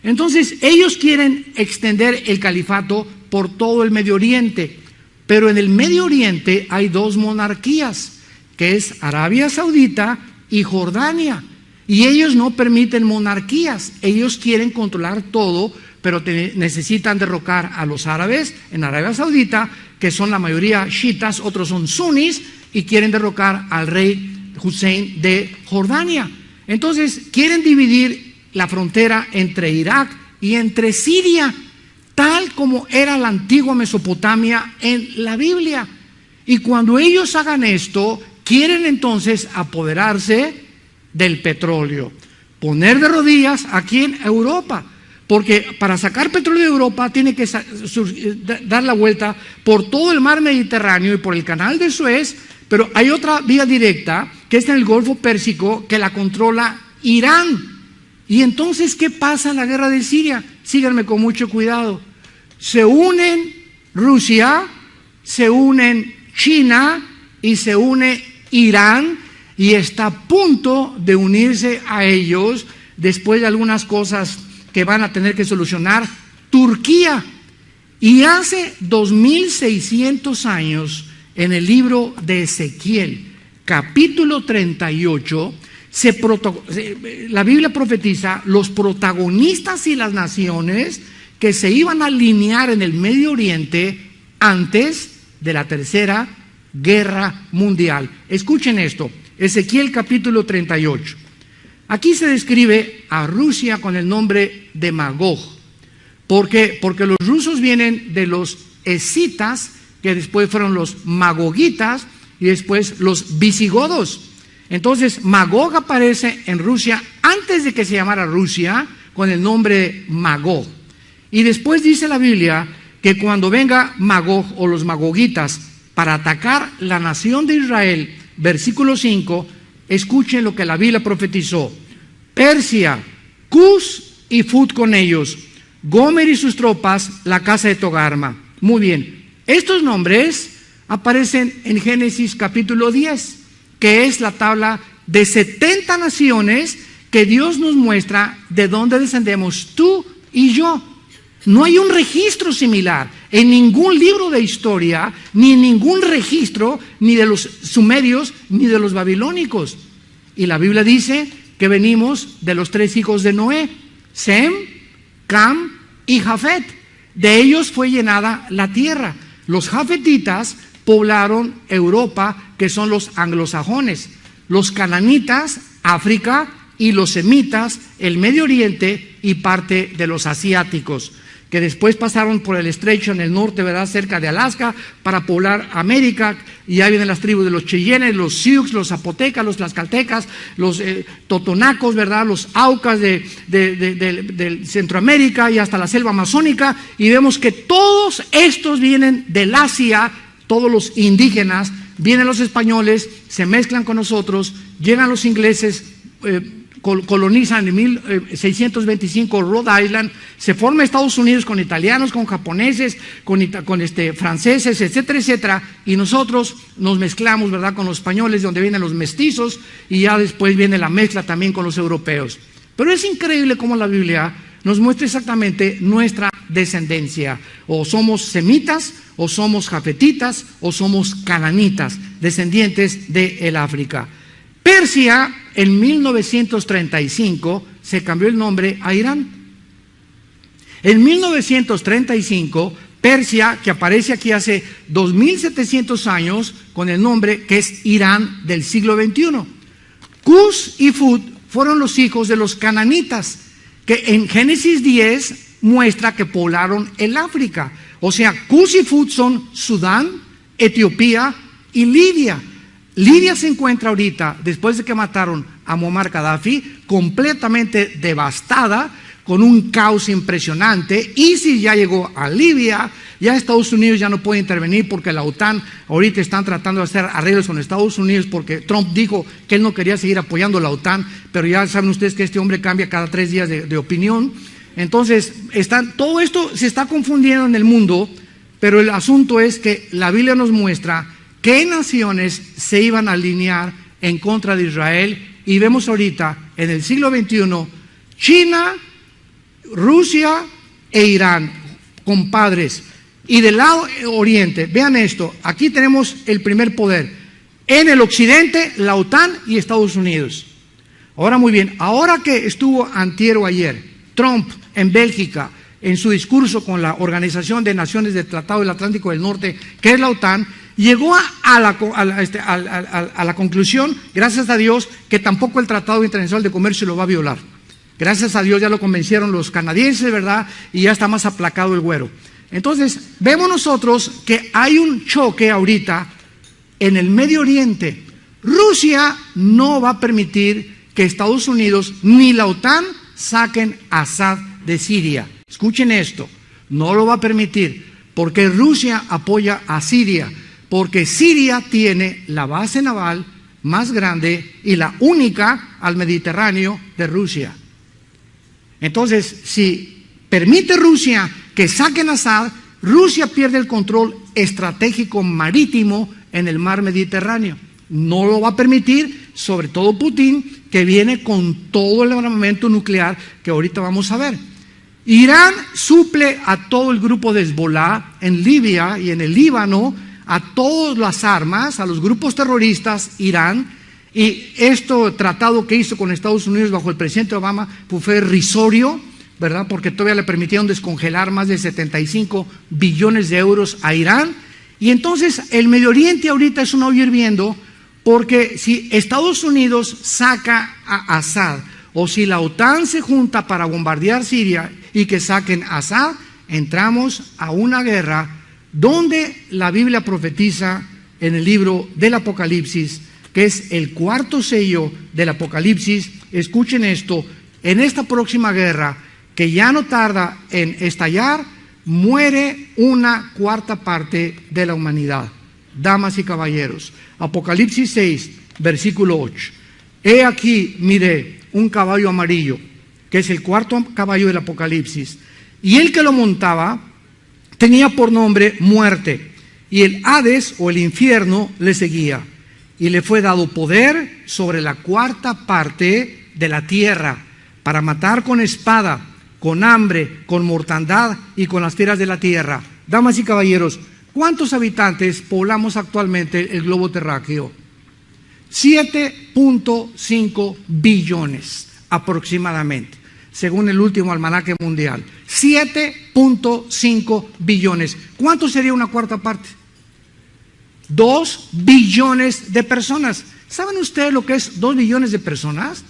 Entonces ellos quieren extender el califato por todo el Medio Oriente, pero en el Medio Oriente hay dos monarquías, que es Arabia Saudita y Jordania, y ellos no permiten monarquías. Ellos quieren controlar todo, pero necesitan derrocar a los árabes en Arabia Saudita, que son la mayoría chiitas, otros son sunnis, y quieren derrocar al rey Hussein de Jordania. Entonces quieren dividir la frontera entre Irak y entre Siria, tal como era la antigua Mesopotamia en la Biblia. Y cuando ellos hagan esto, quieren entonces apoderarse del petróleo, poner de rodillas aquí en Europa, porque para sacar petróleo de Europa tiene que dar la vuelta por todo el mar Mediterráneo y por el canal de Suez, pero hay otra vía directa que es en el Golfo Pérsico, que la controla Irán. Y entonces, ¿qué pasa en la guerra de Siria? Síganme con mucho cuidado. Se unen Rusia, se unen China y se une Irán, y está a punto de unirse a ellos, después de algunas cosas que van a tener que solucionar, Turquía. Y hace 2600 años, en el libro de Ezequiel, capítulo 38, la Biblia profetiza los protagonistas y las naciones que se iban a alinear en el Medio Oriente antes de la Tercera Guerra Mundial. Escuchen esto, Ezequiel capítulo 38. Aquí se describe a Rusia con el nombre de Magog. ¿Por qué? Porque los rusos vienen de los escitas, que después fueron los magogitas y después los visigodos. Entonces Magog aparece en Rusia antes de que se llamara Rusia, con el nombre de Magog. Y después dice la Biblia que cuando venga Magog o los magogitas para atacar la nación de Israel, versículo 5, escuchen lo que la Biblia profetizó: Persia, Cus y Fut con ellos, Gomer y sus tropas, la casa de Togarma. Muy bien, estos nombres aparecen en Génesis capítulo 10, que es la tabla de 70 naciones que Dios nos muestra de dónde descendemos tú y yo. No hay un registro similar en ningún libro de historia, ni en ningún registro, ni de los sumerios, ni de los babilónicos. Y la Biblia dice que venimos de los 3 hijos de Noé, Sem, Cam y Jafet. De ellos fue llenada la tierra. Los jafetitas poblaron Europa, que son los anglosajones, los cananitas, África, y los semitas, el Medio Oriente y parte de los asiáticos, que después pasaron por el estrecho en el norte, ¿verdad?, cerca de Alaska, para poblar América. Y ahí vienen las tribus de los Cheyennes, los Sioux, los Zapotecas, los Tlaxcaltecas, los Totonacos, ¿verdad?, los Aucas de Centroamérica y hasta la selva amazónica. Y vemos que todos estos vienen del Asia, todos los indígenas, vienen los españoles, se mezclan con nosotros, llegan los ingleses, colonizan en 1625 Rhode Island, se forma Estados Unidos con italianos, con japoneses, con franceses, etcétera, etcétera, y nosotros nos mezclamos, ¿verdad?, con los españoles, de donde vienen los mestizos, y ya después viene la mezcla también con los europeos. Pero es increíble cómo la Biblia nos muestra exactamente nuestra descendencia: o somos semitas, o somos jafetitas, o somos cananitas. descendientes del África. Persia, en 1935, se cambió el nombre a Irán. En 1935, Persia, que aparece aquí hace 2700 años, con el nombre que es Irán del siglo XXI. Cus y Fut fueron los hijos de los cananitas, que en Génesis 10 muestra que poblaron el África. O sea, Cus y Fut son Sudán, Etiopía y Libia. Libia se encuentra ahorita, después de que mataron a Muammar Gaddafi, completamente devastada, con un caos impresionante. ISIS ya llegó a Libia, ya Estados Unidos ya no puede intervenir porque la OTAN ahorita están tratando de hacer arreglos con Estados Unidos porque Trump dijo que él no quería seguir apoyando a la OTAN, pero ya saben ustedes que este hombre cambia cada 3 días de opinión. Entonces, todo esto se está confundiendo en el mundo, pero el asunto es que la Biblia nos muestra qué naciones se iban a alinear en contra de Israel, y vemos ahorita, en el siglo XXI, China, Rusia e Irán, compadres. Y del lado oriente, vean esto, aquí tenemos el primer poder. En el occidente, la OTAN y Estados Unidos. Ahora muy bien, ahora que estuvo antier o ayer, Trump en Bélgica, en su discurso con la Organización de Naciones del Tratado del Atlántico del Norte, que es la OTAN, llegó a la conclusión, gracias a Dios, que tampoco el Tratado Internacional de Comercio lo va a violar. Gracias a Dios ya lo convencieron los canadienses, ¿verdad? Y ya está más aplacado el güero. Entonces, vemos nosotros que hay un choque ahorita en el Medio Oriente. Rusia no va a permitir que Estados Unidos ni la OTAN saquen a Assad de Siria. Escuchen esto, no lo va a permitir, porque Rusia apoya a Siria, porque Siria tiene la base naval más grande y la única al Mediterráneo de Rusia. Entonces, si permite Rusia que saquen a Assad, Rusia pierde el control estratégico marítimo en el mar Mediterráneo. No lo va a permitir, sobre todo Putin, que viene con todo el armamento nuclear que ahorita vamos a ver. Irán suple a todo el grupo de Hezbollah en Libia y en el Líbano, a todas las armas, a los grupos terroristas, Irán. Y tratado que hizo con Estados Unidos bajo el presidente Obama pues fue irrisorio, ¿verdad? Porque todavía le permitieron descongelar más de 75 billones de euros a Irán. Y entonces el Medio Oriente ahorita es un hoyo hirviendo, porque si Estados Unidos saca a Assad, o si la OTAN se junta para bombardear Siria y que saquen a Assad, entramos a una guerra donde la Biblia profetiza en el libro del Apocalipsis, que es el 4º sello del Apocalipsis. Escuchen esto, en esta próxima guerra, que ya no tarda en estallar, muere 1/4 parte de la humanidad. Damas y caballeros, Apocalipsis 6, versículo 8. He aquí, miré, un caballo amarillo, que es el 4º caballo del Apocalipsis, y el que lo montaba tenía por nombre Muerte, y el Hades o el infierno le seguía, y le fue dado poder sobre la 1/4 parte de la tierra, para matar con espada, con hambre, con mortandad y con las fieras de la tierra. Damas y caballeros, ¿cuántos habitantes poblamos actualmente el globo terráqueo? 7.5 billones aproximadamente, según el último almanaque mundial. 7.5 billones. ¿Cuánto sería 1/4 parte? 2 billones de personas. ¿Saben ustedes lo que es 2 billones de personas?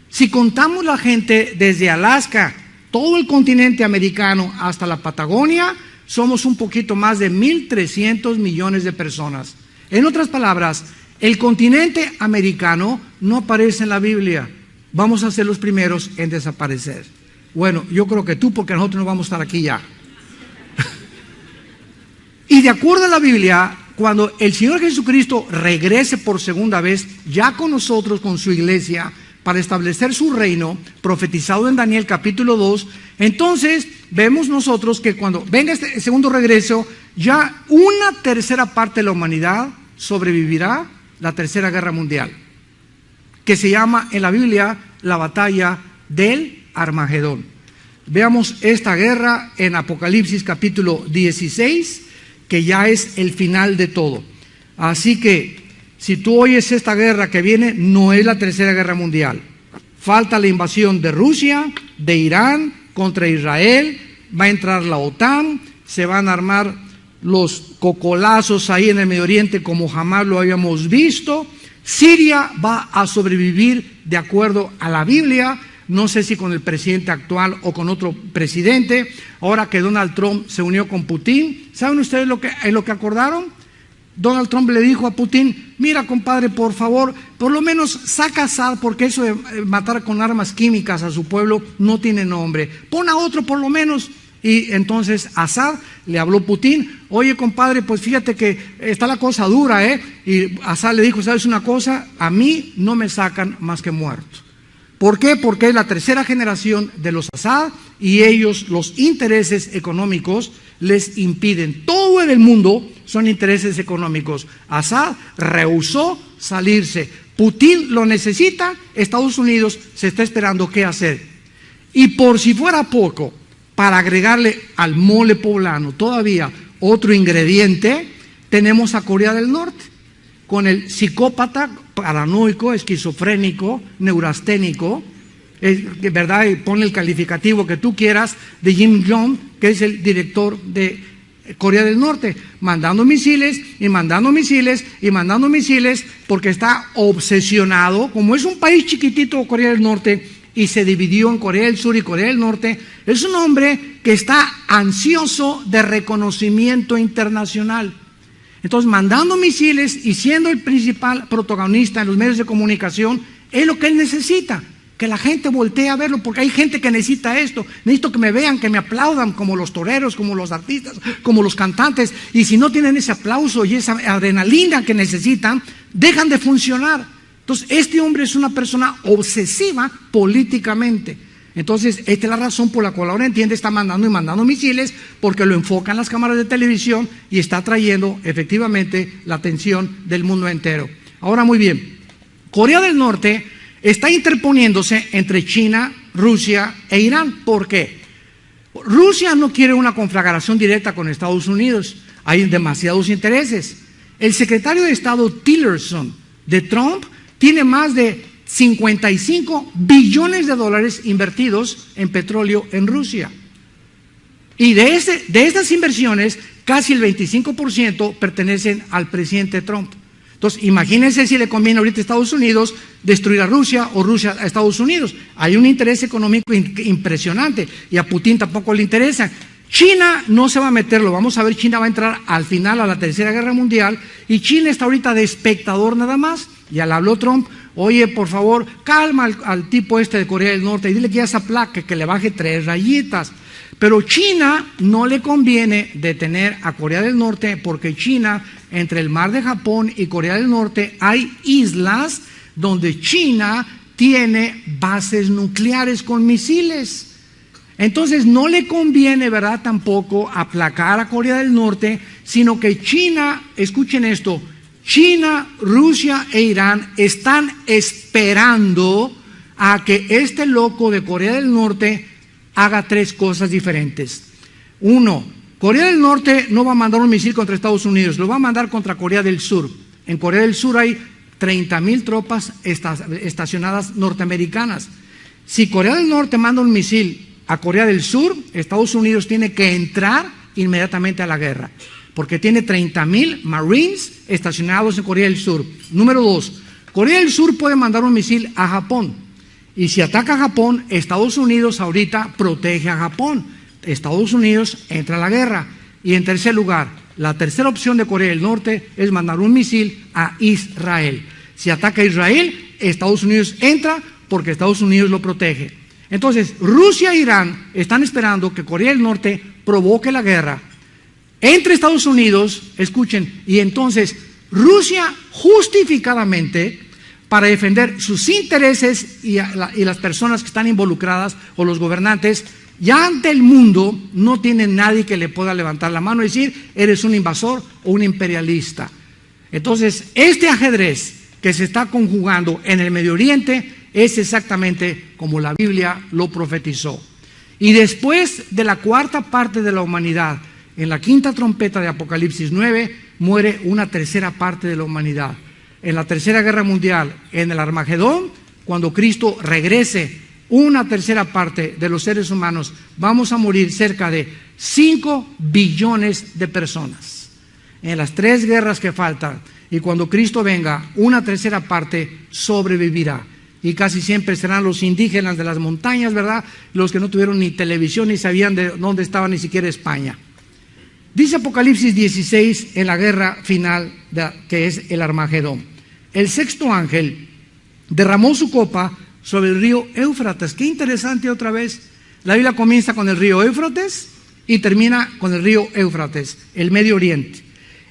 Si contamos la gente desde Alaska, todo el continente americano hasta la Patagonia, somos un poquito más de 1.300 millones de personas. En otras palabras, el continente americano no aparece en la Biblia. Vamos a ser los primeros en desaparecer. Bueno, yo creo que tú, porque nosotros no vamos a estar aquí ya. Y de acuerdo a la Biblia, cuando el Señor Jesucristo regrese por segunda vez, ya con nosotros, con su iglesia, para establecer su reino, profetizado en Daniel capítulo 2, entonces vemos nosotros que cuando venga este segundo regreso, ya 1/3 parte de la humanidad sobrevivirá la Tercera Guerra Mundial, que se llama en la Biblia la batalla del Armagedón. Veamos esta guerra en Apocalipsis capítulo 16, que ya es el final de todo. Así que Si tú oyes esta guerra que viene, no es la tercera guerra mundial. Falta la invasión de Rusia, de Irán contra Israel, va a entrar la OTAN, se van a armar los cocolazos ahí en el Medio Oriente como jamás lo habíamos visto. Siria va a sobrevivir de acuerdo a la Biblia, no sé si con el presidente actual o con otro presidente. Ahora que Donald Trump se unió con Putin, ¿saben ustedes lo que acordaron? Donald Trump le dijo a Putin: mira, compadre, por favor, por lo menos saca a Assad, porque eso de matar con armas químicas a su pueblo no tiene nombre. Pon a otro por lo menos. Y entonces Assad le habló a Putin: oye, compadre, pues fíjate que está la cosa dura, ¿eh? Y Assad le dijo: ¿sabes una cosa? A mí no me sacan más que muertos. ¿Por qué? Porque es la tercera generación de los Assad y ellos, los intereses económicos les impiden. Todo en el mundo son intereses económicos. Assad rehusó salirse. Putin lo necesita, Estados Unidos se está esperando qué hacer. Y por si fuera poco, para agregarle al mole poblano todavía otro ingrediente, tenemos a Corea del Norte, con el psicópata paranoico, esquizofrénico, neurasténico, ¿verdad? Y pone el calificativo que tú quieras, de Kim Jong, que es el director de Corea del Norte, mandando misiles y mandando misiles y mandando misiles, porque está obsesionado. Como es un país chiquitito, Corea del Norte, y se dividió en Corea del Sur y Corea del Norte, es un hombre que está ansioso de reconocimiento internacional. Entonces, mandando misiles y siendo el principal protagonista en los medios de comunicación, es lo que él necesita, que la gente voltee a verlo, porque hay gente que necesita esto. Necesito que me vean, que me aplaudan, como los toreros, como los artistas, como los cantantes. Y si no tienen ese aplauso y esa adrenalina que necesitan, dejan de funcionar. Entonces, este hombre es una persona obsesiva políticamente. Entonces, esta es la razón por la cual ahora entiende, está mandando y mandando misiles, porque lo enfocan las cámaras de televisión y está trayendo efectivamente la atención del mundo entero. Ahora, muy bien, Corea del Norte está interponiéndose entre China, Rusia e Irán. ¿Por qué? Rusia no quiere una conflagración directa con Estados Unidos, hay demasiados intereses. El secretario de Estado Tillerson de Trump tiene más de 55 billones de dólares invertidos en petróleo en Rusia. Y de estas inversiones, casi el 25% pertenecen al presidente Trump. Entonces, imagínense si le conviene ahorita a Estados Unidos destruir a Rusia o Rusia a Estados Unidos. Hay un interés económico impresionante y a Putin tampoco le interesa. China no se va a meter, lo vamos a ver. China va a entrar al final a la tercera guerra mundial y China está ahorita de espectador nada más. Ya le habló Trump: oye, por favor, calma al tipo este de Corea del Norte y dile que ya se aplaque, que le baje 3 rayitas. Pero China no le conviene detener a Corea del Norte, porque China, entre el mar de Japón y Corea del Norte, hay islas donde China tiene bases nucleares con misiles. Entonces no le conviene, ¿verdad?, tampoco aplacar a Corea del Norte, sino que China, escuchen esto, China, Rusia e Irán están esperando a que este loco de Corea del Norte haga 3 cosas diferentes. 1, Corea del Norte no va a mandar un misil contra Estados Unidos, lo va a mandar contra Corea del Sur. En Corea del Sur hay 30,000 tropas estacionadas norteamericanas. Si Corea del Norte manda un misil a Corea del Sur, Estados Unidos tiene que entrar inmediatamente a la guerra, porque tiene 30,000 Marines estacionados en Corea del Sur. Número 2, Corea del Sur puede mandar un misil a Japón. Y si ataca a Japón, Estados Unidos ahorita protege a Japón. Estados Unidos entra a la guerra. Y en tercer lugar, la tercera opción de Corea del Norte es mandar un misil a Israel. Si ataca a Israel, Estados Unidos entra porque Estados Unidos lo protege. Entonces, Rusia e Irán están esperando que Corea del Norte provoque la guerra entre Estados Unidos, escuchen, y entonces Rusia justificadamente, para defender sus intereses y las personas que están involucradas o los gobernantes, ya ante el mundo no tiene nadie que le pueda levantar la mano y decir: eres un invasor o un imperialista. Entonces, este ajedrez que se está conjugando en el Medio Oriente es exactamente como la Biblia lo profetizó. Y después de la cuarta parte de la humanidad, en la quinta trompeta de Apocalipsis 9, muere una tercera parte de la humanidad. en la Tercera Guerra Mundial, en el Armagedón, cuando Cristo regrese, una tercera parte de los seres humanos, vamos a morir cerca de 5 billones de personas. En las 3 guerras que faltan, y cuando Cristo venga, una tercera parte sobrevivirá. Y casi siempre serán los indígenas de las montañas, ¿verdad? Los que no tuvieron ni televisión ni sabían de dónde estaba ni siquiera España. Dice Apocalipsis 16 en la guerra final, que es el Armagedón. El 6º ángel derramó su copa sobre el río Éufrates. Qué interesante otra vez. La Biblia comienza con el río Éufrates y termina con el río Éufrates, el Medio Oriente.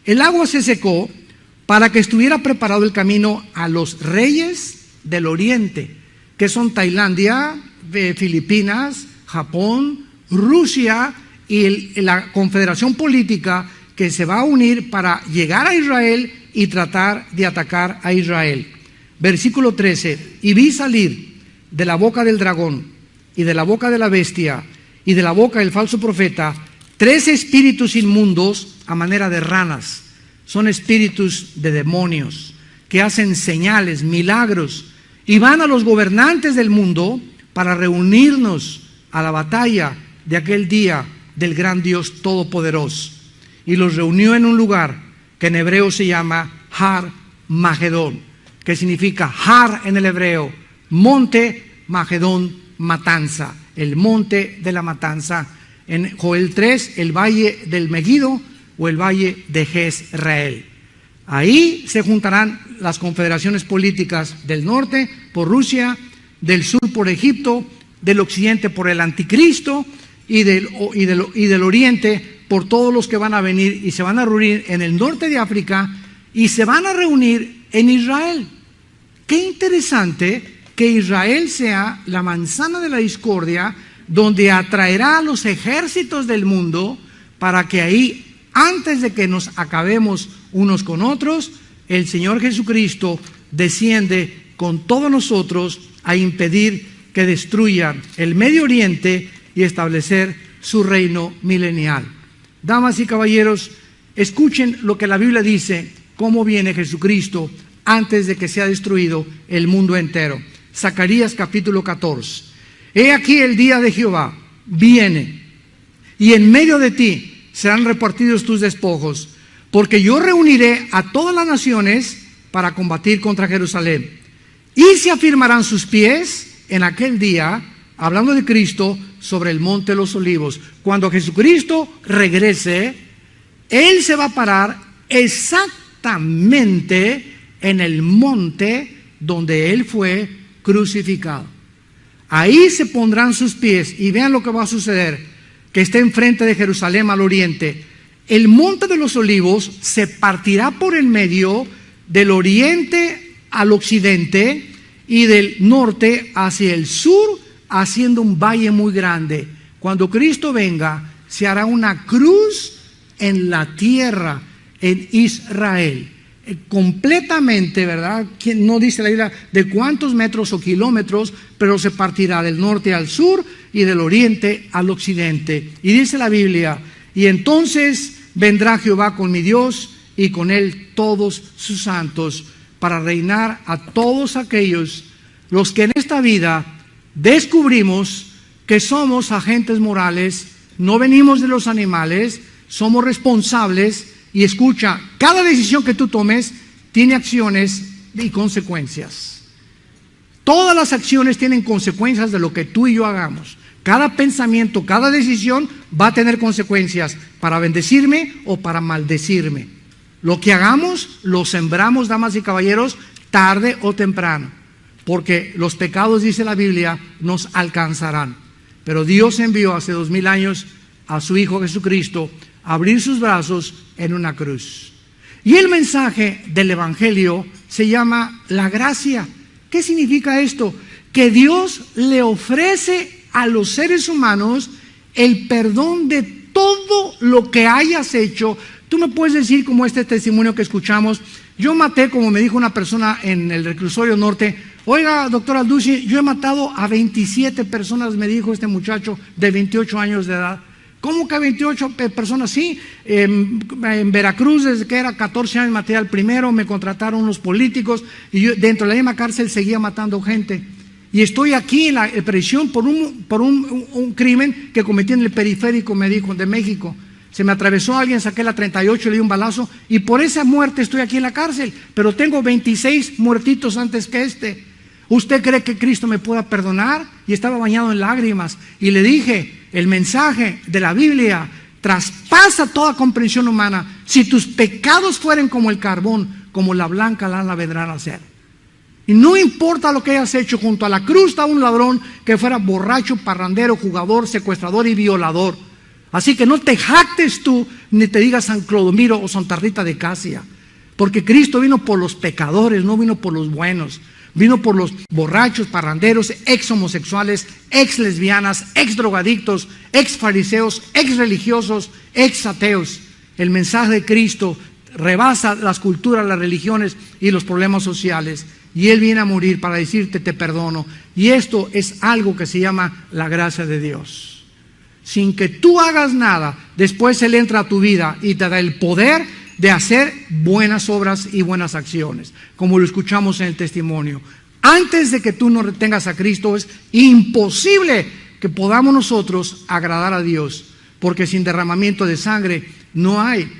El agua se secó para que estuviera preparado el camino a los reyes del Oriente, que son Tailandia, Filipinas, Japón, Rusia y la confederación política que se va a unir para llegar a Israel y tratar de atacar a Israel. Versículo 13, y vi salir de la boca del dragón y de la boca de la bestia y de la boca del falso profeta 3 espíritus inmundos a manera de ranas. Son espíritus de demonios que hacen señales, milagros, y van a los gobernantes del mundo para reunirnos a la batalla de aquel día del gran Dios Todopoderoso. Y los reunió en un lugar que en hebreo se llama Har Magedón, que significa Har en el hebreo, monte, Magedón, matanza, el monte de la matanza. En Joel 3, el valle del Megiddo o el valle de Jezreel. Ahí se juntarán las confederaciones políticas del norte por Rusia, del sur por Egipto, del occidente por el anticristo y del oriente por todos los que van a venir y se van a reunir en el norte de África y se van a reunir en Israel. Qué interesante que Israel sea la manzana de la discordia donde atraerá a los ejércitos del mundo para que ahí, antes de que nos acabemos unos con otros, el Señor Jesucristo desciende con todos nosotros a impedir que destruyan el Medio Oriente y establecer su reino milenial. Damas y caballeros, escuchen lo que la Biblia dice, cómo viene Jesucristo antes de que sea destruido el mundo entero. Zacarías capítulo 14. He aquí el día de Jehová viene, y en medio de ti serán repartidos tus despojos, porque yo reuniré a todas las naciones para combatir contra Jerusalén. Y se afirmarán sus pies en aquel día, hablando de Cristo, sobre el monte de los olivos. Cuando Jesucristo regrese, Él se va a parar exactamente en el monte donde Él fue crucificado. Ahí se pondrán sus pies y vean lo que va a suceder, que está enfrente de Jerusalén al oriente. El monte de los olivos se partirá por el medio del oriente al occidente y del norte hacia el sur, haciendo un valle muy grande. Cuando Cristo venga, se hará una cruz en la tierra, en Israel, completamente, ¿verdad? No dice la Biblia de cuántos metros o kilómetros, pero se partirá del norte al sur y del oriente al occidente. Y dice la Biblia, y entonces vendrá Jehová con mi Dios y con él todos sus santos, para reinar a todos aquellos los que en esta vida descubrimos que somos agentes morales, no venimos de los animales, somos responsables. Y escucha, cada decisión que tú tomes tiene acciones y consecuencias. Todas las acciones tienen consecuencias de lo que tú y yo hagamos. Cada pensamiento, cada decisión va a tener consecuencias para bendecirme o para maldecirme. Lo que hagamos, lo sembramos, damas y caballeros, tarde o temprano. Porque los pecados, dice la Biblia, nos alcanzarán. Pero Dios envió hace 2000 años a su Hijo Jesucristo a abrir sus brazos en una cruz. Y el mensaje del Evangelio se llama la gracia. ¿Qué significa esto? Que Dios le ofrece a los seres humanos el perdón de todo lo que hayas hecho. Tú me puedes decir, como este testimonio que escuchamos, yo maté, como me dijo una persona en el reclusorio norte, oiga, doctor Alducci, yo he matado a 27 personas, me dijo este muchacho de 28 años de edad. ¿Cómo que 28 personas? Sí, en Veracruz, desde que era 14 años, maté al primero, me contrataron unos políticos y yo dentro de la misma cárcel seguía matando gente. Y estoy aquí en la prisión por un crimen que cometí en el periférico, me dijo, de México. Se me atravesó alguien, saqué la 38, le di un balazo y por esa muerte estoy aquí en la cárcel. Pero tengo 26 muertitos antes que este. ¿Usted cree que Cristo me pueda perdonar? Y estaba bañado en lágrimas. Y le dije, el mensaje de la Biblia traspasa toda comprensión humana. Si tus pecados fueren como el carbón, como la blanca lana vendrán a ser. Y no importa lo que hayas hecho, junto a la cruz está un ladrón que fuera borracho, parrandero, jugador, secuestrador y violador. Así que no te jactes tú, ni te digas San Clodomiro o Santa Rita de Casia. Porque Cristo vino por los pecadores, no vino por los buenos. Vino por los borrachos, parranderos, ex homosexuales, ex lesbianas, ex drogadictos, ex fariseos, ex religiosos, ex ateos. El mensaje de Cristo rebasa las culturas, las religiones y los problemas sociales. Y Él viene a morir para decirte te perdono. Y esto es algo que se llama la gracia de Dios. Sin que tú hagas nada, después Él entra a tu vida y te da el poder de hacer buenas obras y buenas acciones, como lo escuchamos en el testimonio. Antes de que tú no retengas a Cristo, es imposible que podamos nosotros agradar a Dios, porque sin derramamiento de sangre no hay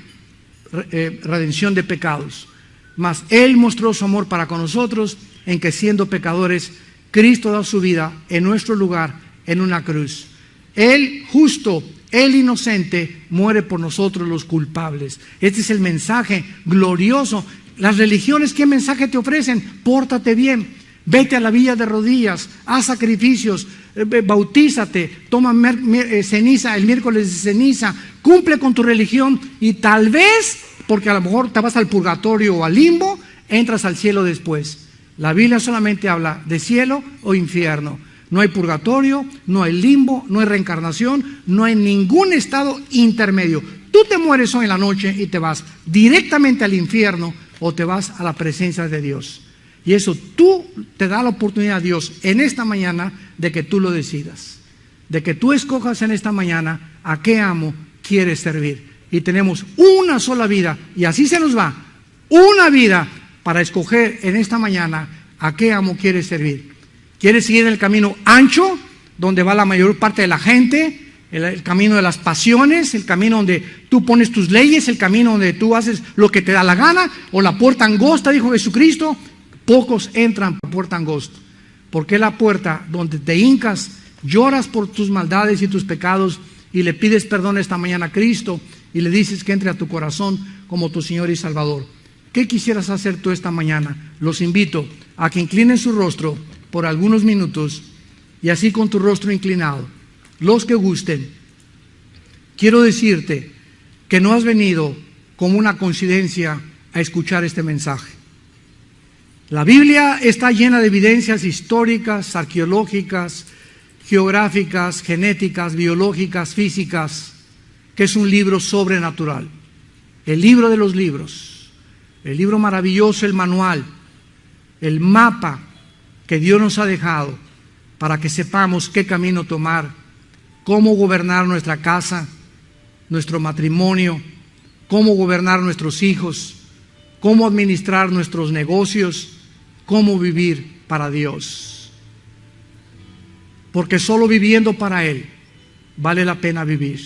redención de pecados. Mas Él mostró su amor para con nosotros en que siendo pecadores, Cristo da su vida en nuestro lugar en una cruz. Él justo, Él inocente, muere por nosotros los culpables. Este es el mensaje glorioso. Las religiones, ¿qué mensaje te ofrecen? Pórtate bien, vete a la villa de rodillas, haz sacrificios, bautízate, toma ceniza, el miércoles de ceniza, cumple con tu religión y tal vez, porque a lo mejor te vas al purgatorio o al limbo, entras al cielo después. La Biblia solamente habla de cielo o infierno. No hay purgatorio, no hay limbo, no hay reencarnación, no hay ningún estado intermedio. Tú te mueres hoy en la noche y te vas directamente al infierno o te vas a la presencia de Dios. Y eso tú te da la oportunidad a Dios en esta mañana de que tú lo decidas. De que tú escojas en esta mañana a qué amo quieres servir. Y tenemos una sola vida y así se nos va. Una vida para escoger en esta mañana a qué amo quieres servir. ¿Quieres seguir el camino ancho, donde va la mayor parte de la gente? El camino de las pasiones, el camino donde tú pones tus leyes, el camino donde tú haces lo que te da la gana, o la puerta angosta, dijo Jesucristo. Pocos entran por puerta angosta, porque es la puerta donde te hincas, lloras por tus maldades y tus pecados y le pides perdón esta mañana a Cristo y le dices que entre a tu corazón como tu Señor y Salvador. ¿Qué quisieras hacer tú esta mañana? Los invito a que inclinen su rostro por algunos minutos y así con tu rostro inclinado, los que gusten. Quiero decirte que no has venido como una coincidencia a escuchar este mensaje. La Biblia está llena de evidencias históricas, arqueológicas, geográficas, genéticas, biológicas, físicas, que es un libro sobrenatural. El libro de los libros, el libro maravilloso, el manual, el mapa que Dios nos ha dejado para que sepamos qué camino tomar, cómo gobernar nuestra casa, nuestro matrimonio, cómo gobernar nuestros hijos, cómo administrar nuestros negocios, cómo vivir para Dios. Porque solo viviendo para Él vale la pena vivir.